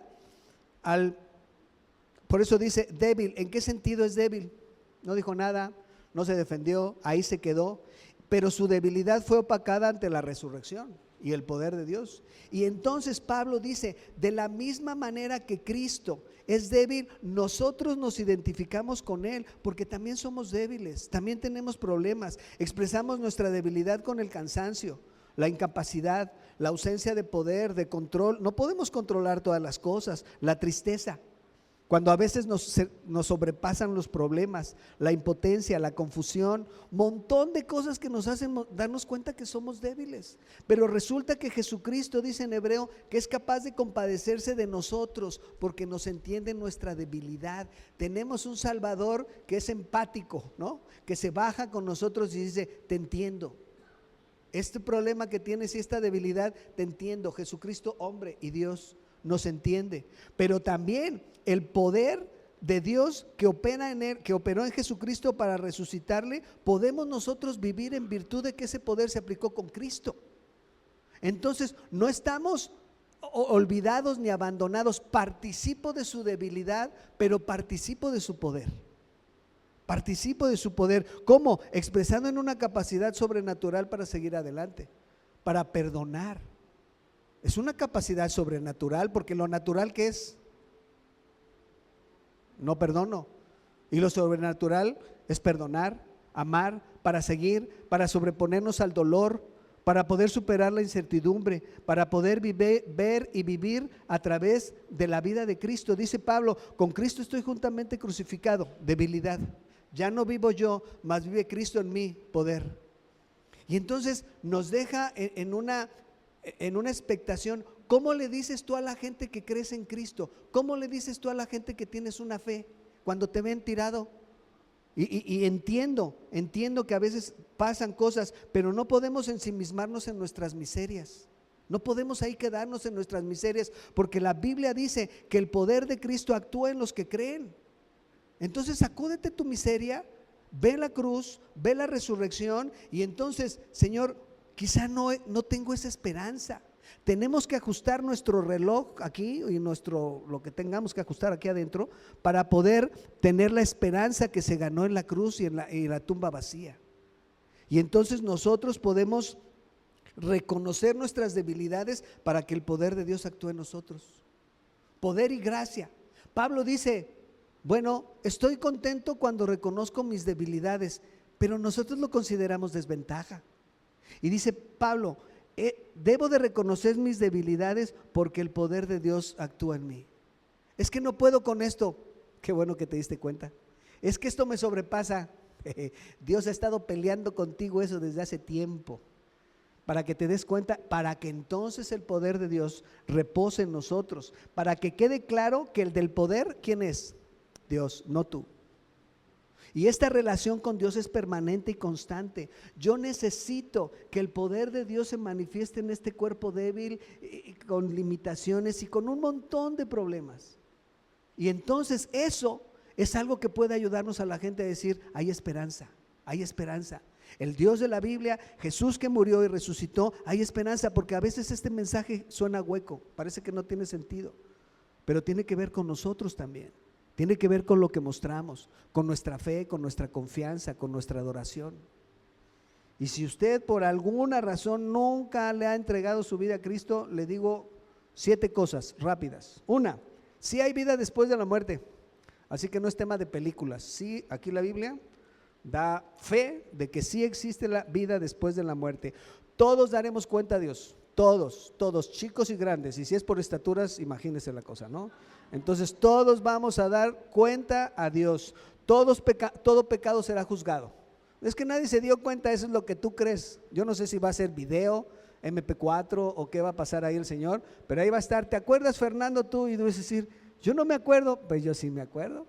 S5: por eso dice débil. ¿En qué sentido es débil? No dijo nada, no se defendió, ahí se quedó, pero su debilidad fue opacada ante la resurrección y el poder de Dios. Y entonces Pablo dice: de la misma manera que Cristo es débil, nosotros nos identificamos con Él, porque también somos débiles, también tenemos problemas, expresamos nuestra debilidad con el cansancio, la incapacidad, la ausencia de poder, de control. No podemos controlar todas las cosas, la tristeza. Cuando a veces nos sobrepasan los problemas, la impotencia, la confusión, montón de cosas que nos hacen darnos cuenta que somos débiles. Pero resulta que Jesucristo, dice en Hebreo, que es capaz de compadecerse de nosotros porque nos entiende nuestra debilidad. Tenemos un Salvador que es empático, ¿no? Que se baja con nosotros y dice, te entiendo. Este problema que tienes y esta debilidad, te entiendo. Jesucristo, hombre y Dios, nos entiende. Pero también el poder de Dios que opera en él, que operó en Jesucristo para resucitarle, podemos nosotros vivir en virtud de que ese poder se aplicó con Cristo. Entonces no estamos olvidados ni abandonados. Participo de su debilidad, pero participo de su poder. Participo de su poder. ¿Cómo? Expresando en una capacidad sobrenatural para seguir adelante, para perdonar. Es una capacidad sobrenatural, porque lo natural ¿qué es? No perdono. Y lo sobrenatural es perdonar, amar, para seguir, para sobreponernos al dolor, para poder superar la incertidumbre, para poder ver y vivir a través de la vida de Cristo. Dice Pablo, con Cristo estoy juntamente crucificado. Debilidad. Ya no vivo yo, mas vive Cristo en mí, poder. Y entonces nos deja en una expectación. ¿Cómo le dices tú a la gente que crees en Cristo? ¿Cómo le dices tú a la gente que tienes una fe cuando te ven tirado? Y entiendo que a veces pasan cosas, pero no podemos ensimismarnos en nuestras miserias. No podemos ahí quedarnos en nuestras miserias, porque la Biblia dice que el poder de Cristo actúa en los que creen. Entonces sacúdete tu miseria, ve la cruz, ve la resurrección, y entonces, Señor, quizá no tengo esa esperanza. Tenemos que ajustar nuestro reloj aquí y lo que tengamos que ajustar aquí adentro para poder tener la esperanza que se ganó en la cruz y en la tumba vacía. Y entonces nosotros podemos reconocer nuestras debilidades para que el poder de Dios actúe en nosotros. Poder y gracia. Pablo dice, bueno, estoy contento cuando reconozco mis debilidades, pero nosotros lo consideramos desventaja. Y dice Pablo, debo de reconocer mis debilidades porque el poder de Dios actúa en mí. Es que no puedo con esto. Qué bueno que te diste cuenta. Es que esto me sobrepasa. Dios ha estado peleando contigo eso desde hace tiempo, para que te des cuenta, para que entonces el poder de Dios repose en nosotros, para que quede claro que el del poder, ¿quién es? Dios, no tú. Y esta relación con Dios es permanente y constante. Yo necesito que el poder de Dios se manifieste en este cuerpo débil, con limitaciones y con un montón de problemas. Y entonces eso es algo que puede ayudarnos a la gente a decir, hay esperanza, hay esperanza. El Dios de la Biblia, Jesús que murió y resucitó, hay esperanza, porque a veces este mensaje suena hueco, parece que no tiene sentido, pero tiene que ver con nosotros también. Tiene que ver con lo que mostramos, con nuestra fe, con nuestra confianza, con nuestra adoración. Y si usted por alguna razón nunca le ha entregado su vida a Cristo, le digo 7 cosas rápidas. 1, sí hay vida después de la muerte, así que no es tema de películas. Sí, aquí la Biblia da fe de que sí existe la vida después de la muerte. Todos daremos cuenta a Dios, todos, chicos y grandes, y si es por estaturas, imagínese la cosa, ¿no? Entonces todos vamos a dar cuenta a Dios. Todo pecado será juzgado. Es que nadie se dio cuenta, eso es lo que tú crees. Yo no sé si va a ser video, MP4 o qué va a pasar ahí el Señor, pero ahí va a estar. ¿Te acuerdas, Fernando, tú? Y tú vas a decir, yo no me acuerdo. Pues yo sí me acuerdo.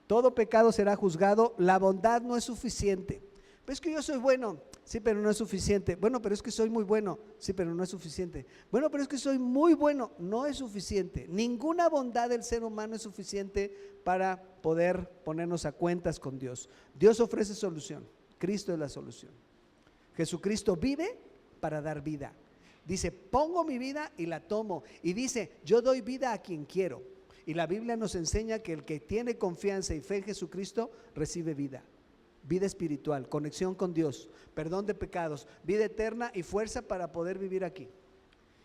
S5: Todo pecado será juzgado. La bondad no es suficiente. Pero es que yo soy bueno. Sí, pero no es suficiente. Bueno, pero es que soy muy bueno. Sí, pero no es suficiente. Bueno, pero es que soy muy bueno. No es suficiente. Ninguna bondad del ser humano es suficiente para poder ponernos a cuentas con Dios. Dios ofrece solución. Cristo es la solución. Jesucristo vive para dar vida. Dice, pongo mi vida y la tomo. Y dice, yo doy vida a quien quiero. Y la Biblia nos enseña que el que tiene confianza y fe en Jesucristo recibe vida. Vida espiritual, conexión con Dios, perdón de pecados, vida eterna y fuerza para poder vivir aquí.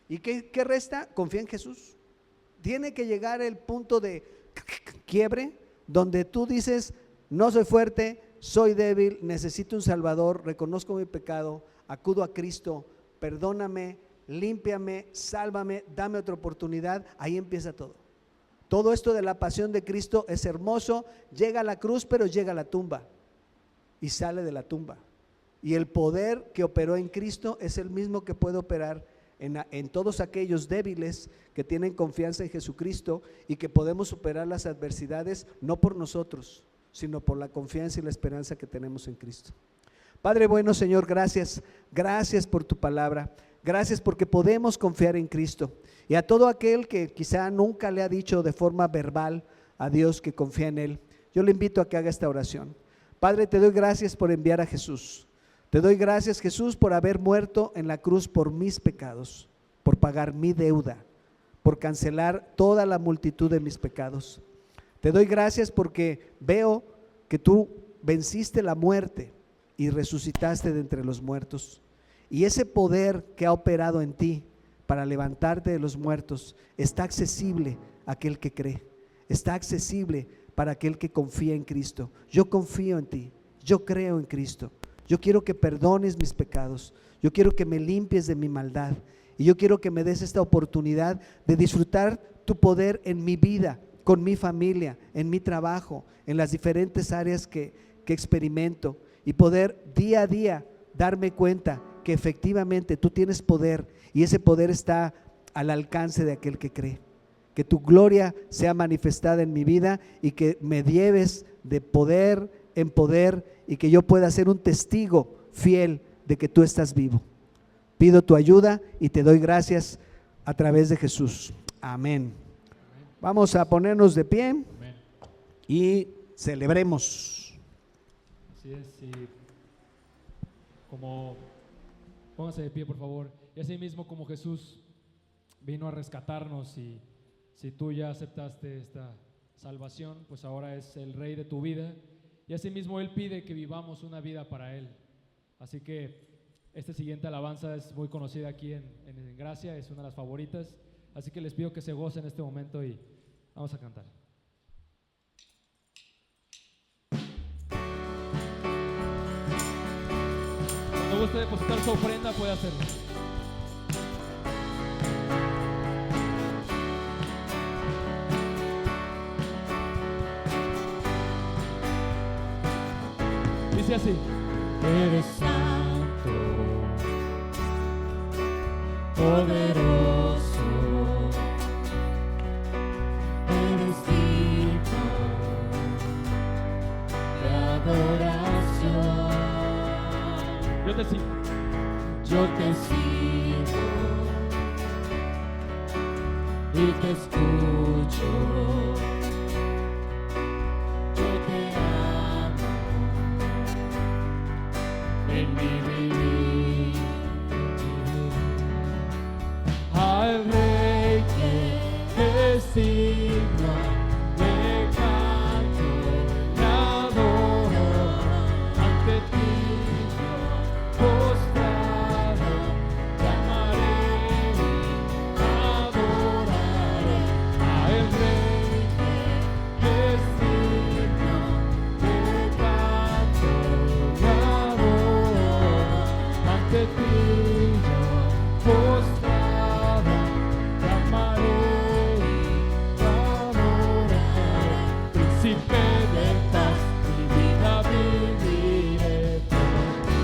S5: ¿Y qué resta? Confía en Jesús. Tiene que llegar el punto de quiebre donde tú dices, no soy fuerte, soy débil, necesito un Salvador, reconozco mi pecado, acudo a Cristo, perdóname, límpiame, sálvame, dame otra oportunidad. Ahí empieza todo. Todo esto de la pasión de Cristo es hermoso, llega a la cruz, pero llega a la tumba y sale de la tumba. Y el poder que operó en Cristo es el mismo que puede operar en todos aquellos débiles que tienen confianza en Jesucristo y que podemos superar las adversidades no por nosotros, sino por la confianza y la esperanza que tenemos en Cristo. Padre bueno, Señor, gracias por tu palabra, gracias porque podemos confiar en Cristo. Y a todo aquel que quizá nunca le ha dicho de forma verbal a Dios que confía en Él, yo le invito a que haga esta oración. Padre, te doy gracias por enviar a Jesús. Te doy gracias, Jesús, por haber muerto en la cruz por mis pecados, por pagar mi deuda, por cancelar toda la multitud de mis pecados. Te doy gracias porque veo que tú venciste la muerte y resucitaste de entre los muertos. Y ese poder que ha operado en ti para levantarte de los muertos está accesible a aquel que cree, está accesible para aquel que confía en Cristo. Yo confío en ti, yo creo en Cristo. Yo quiero que perdones mis pecados, yo quiero que me limpies de mi maldad y yo quiero que me des esta oportunidad de disfrutar tu poder en mi vida, con mi familia, en mi trabajo, en las diferentes áreas que experimento y poder día a día darme cuenta que efectivamente tú tienes poder y ese poder está al alcance de aquel que cree. Que tu gloria sea manifestada en mi vida y que me lleves de poder en poder y que yo pueda ser un testigo fiel de que tú estás vivo. Pido tu ayuda y te doy gracias a través de Jesús. Amén. Vamos a ponernos de pie.
S2: Amén.
S5: Y celebremos.
S2: Así es, y como póngase de pie, por favor. Y así mismo como Jesús vino a rescatarnos, y si tú ya aceptaste esta salvación, pues ahora es el Rey de tu vida. Y asimismo Él pide que vivamos una vida para Él. Así que esta siguiente alabanza es muy conocida aquí en Gracia, es una de las favoritas. Así que les pido que se gocen en este momento y vamos a cantar. Cuando guste depositar su ofrenda puede hacerlo. Dice así: eres santo,
S4: poderoso, eres digno de adoración.
S2: Yo te sigo,
S4: yo te sigo y te escucho. Yo te amo en mi vivir. Al Rey que es digno de canto y adoro, ante ti postrado te amaré y adoraré. Al Rey que es digno de canto y adoro, ante ti postrado te amaré y adoraré. Príncipe de paz, mi vida viviré por ti.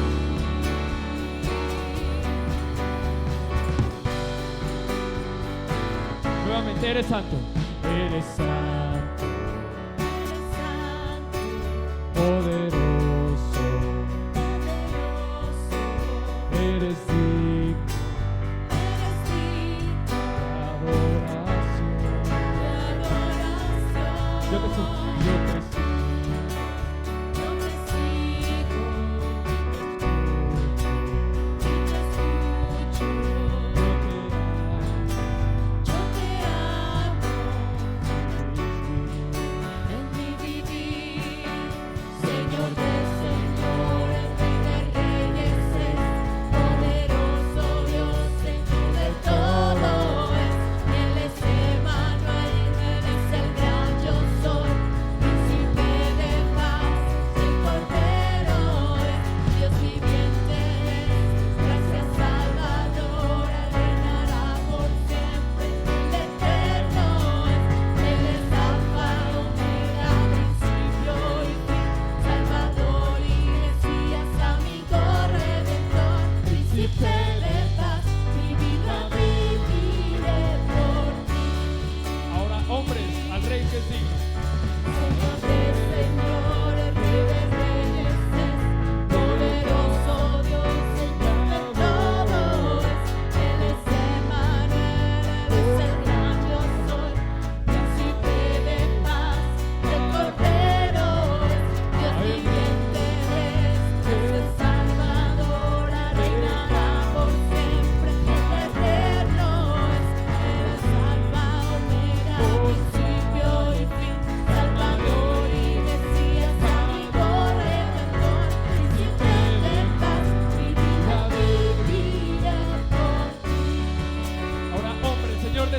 S2: nuevamente eres santo.
S4: Eres santo,
S2: Poderoso, eres digno de adoración. Yo te sigo, yo te sigo.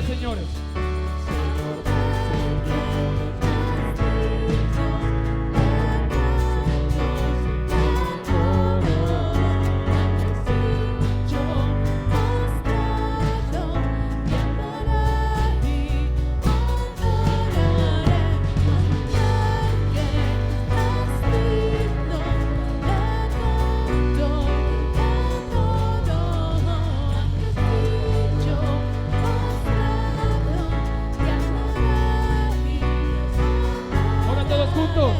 S2: de señores. Ahora todos juntos.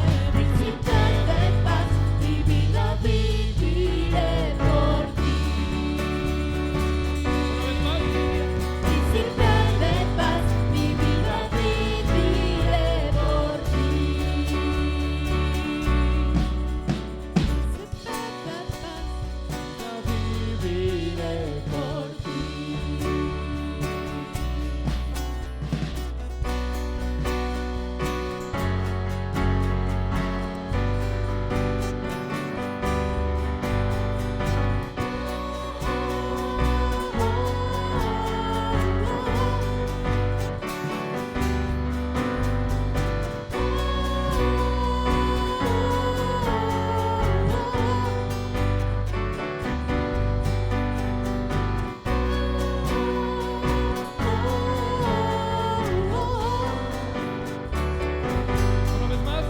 S2: Una vez más. Una vez más.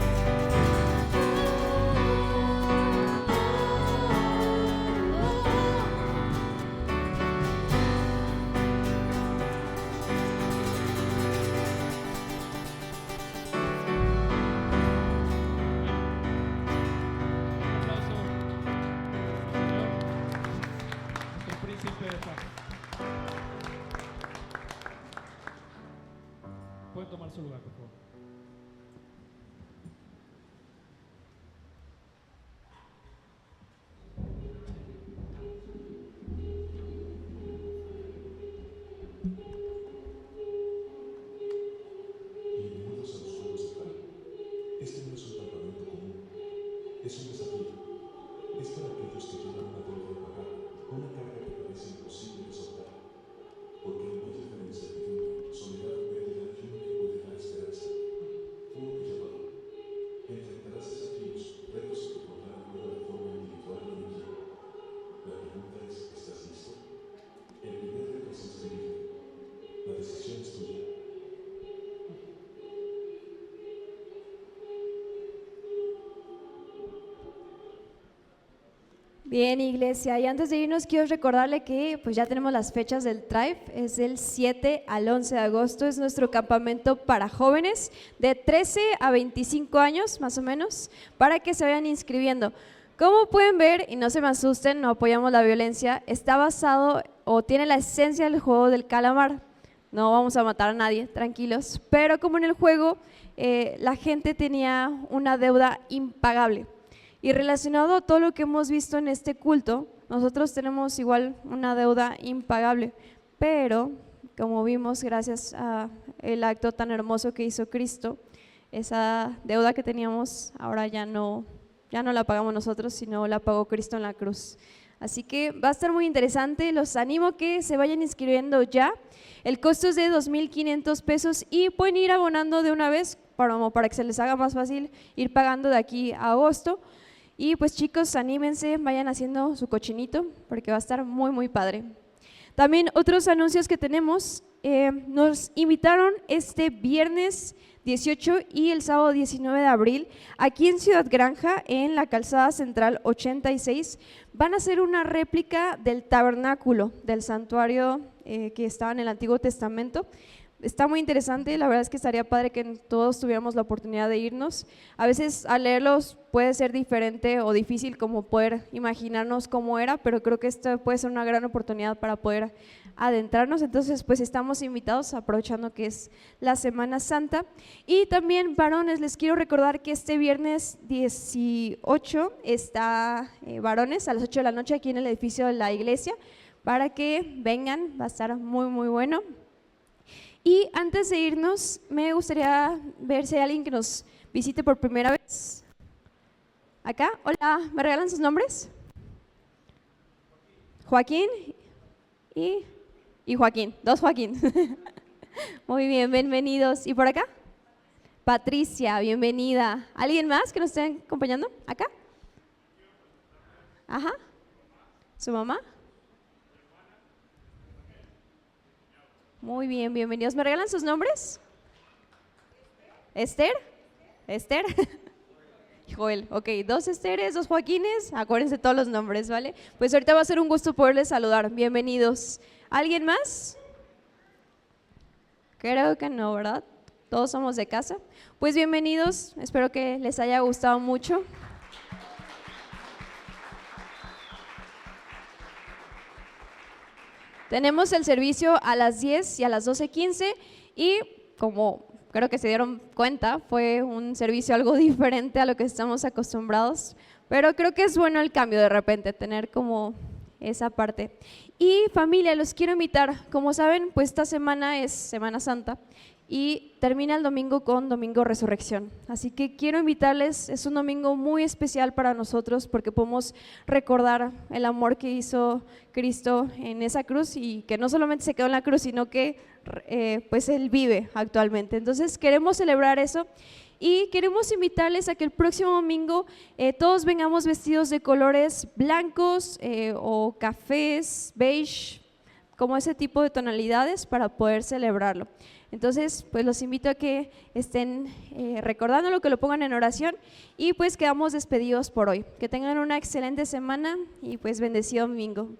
S2: Un aplauso, Señor, nuestro príncipe de paz. Pueden tomar su lugar, por favor.
S10: Bienvenidos a los Juegos de Pan. Este no es un campamento común, es un desafío. Es para aquellos que llevan una deuda de pagar, una carga que parece imposible de soltar. Porque en medio de la incertidumbre, soledad o pérdida, hay uno que puede dar esperanza. Uno que llamado. Enfrentarás desafíos, retos que te pondrán a prueba de forma individual y en equipo. La pregunta es, ¿estás listo? El primer reto es inscribirte. La decisión es tuya.
S11: Bien, iglesia, y antes de irnos quiero recordarle que pues ya tenemos las fechas del Tribe, es del 7 al 11 de agosto, es nuestro campamento para jóvenes de 13 a 25 años más o menos, para que se vayan inscribiendo. Como pueden ver, y no se me asusten, no apoyamos la violencia, está basado o tiene la esencia del juego del calamar. No vamos a matar a nadie, tranquilos, pero como en el juego la gente tenía una deuda impagable. Y relacionado a todo lo que hemos visto en este culto, nosotros tenemos igual una deuda impagable, pero como vimos gracias al acto tan hermoso que hizo Cristo, esa deuda que teníamos ahora ya no la pagamos nosotros, sino la pagó Cristo en la cruz. Así que va a estar muy interesante, los animo a que se vayan inscribiendo ya. El costo es de 2,500 pesos y pueden ir abonando de una vez para que se les haga más fácil ir pagando de aquí a agosto. Y pues chicos, anímense, vayan haciendo su cochinito porque va a estar muy muy padre. También otros anuncios que tenemos, nos invitaron este viernes 18 y el sábado 19 de abril aquí en Ciudad Granja, en la calzada central 86. Van a hacer una réplica del tabernáculo, del santuario que estaba en el Antiguo Testamento. Está muy interesante, la verdad es que estaría padre que todos tuviéramos la oportunidad de irnos. A veces al leerlos puede ser diferente o difícil como poder imaginarnos cómo era, pero creo que esta puede ser una gran oportunidad para poder adentrarnos. Entonces pues estamos invitados, aprovechando que es la Semana Santa. Y también, varones, les quiero recordar que este viernes 18 está varones a las 8 de la noche aquí en el edificio de la iglesia, para que vengan, va a estar muy muy bueno. Y antes de irnos, me gustaría ver si hay alguien que nos visite por primera vez. Acá, hola, ¿me regalan sus nombres? Joaquín y Joaquín, dos Joaquín. Muy bien, bienvenidos. ¿Y por acá? Patricia, bienvenida. ¿Alguien más que nos esté acompañando? ¿Acá? Ajá. ¿Su mamá? Muy bien, bienvenidos. ¿Me regalan sus nombres? ¿Esther? ¿Esther? Joel, ok, 2 Esteres, 2 Joaquines, acuérdense todos los nombres, ¿vale? Pues ahorita va a ser un gusto poderles saludar, bienvenidos. ¿Alguien más? Creo que no, ¿verdad? Todos somos de casa. Pues bienvenidos, espero que les haya gustado mucho. Tenemos el servicio a las 10 y a las 12:15 y como creo que se dieron cuenta, fue un servicio algo diferente a lo que estamos acostumbrados, pero creo que es bueno el cambio de repente, tener como esa parte. Y familia, los quiero invitar, como saben, pues esta semana es Semana Santa y termina el domingo con Domingo Resurrección. Así que quiero invitarles, es un domingo muy especial para nosotros porque podemos recordar el amor que hizo Cristo en esa cruz y que no solamente se quedó en la cruz, sino que pues Él vive actualmente. Entonces queremos celebrar eso y queremos invitarles a que el próximo domingo todos vengamos vestidos de colores blancos o cafés, beige, como ese tipo de tonalidades para poder celebrarlo. Entonces, pues los invito a que estén recordándolo, que lo pongan en oración y pues quedamos despedidos por hoy. Que tengan una excelente semana y pues bendecido domingo.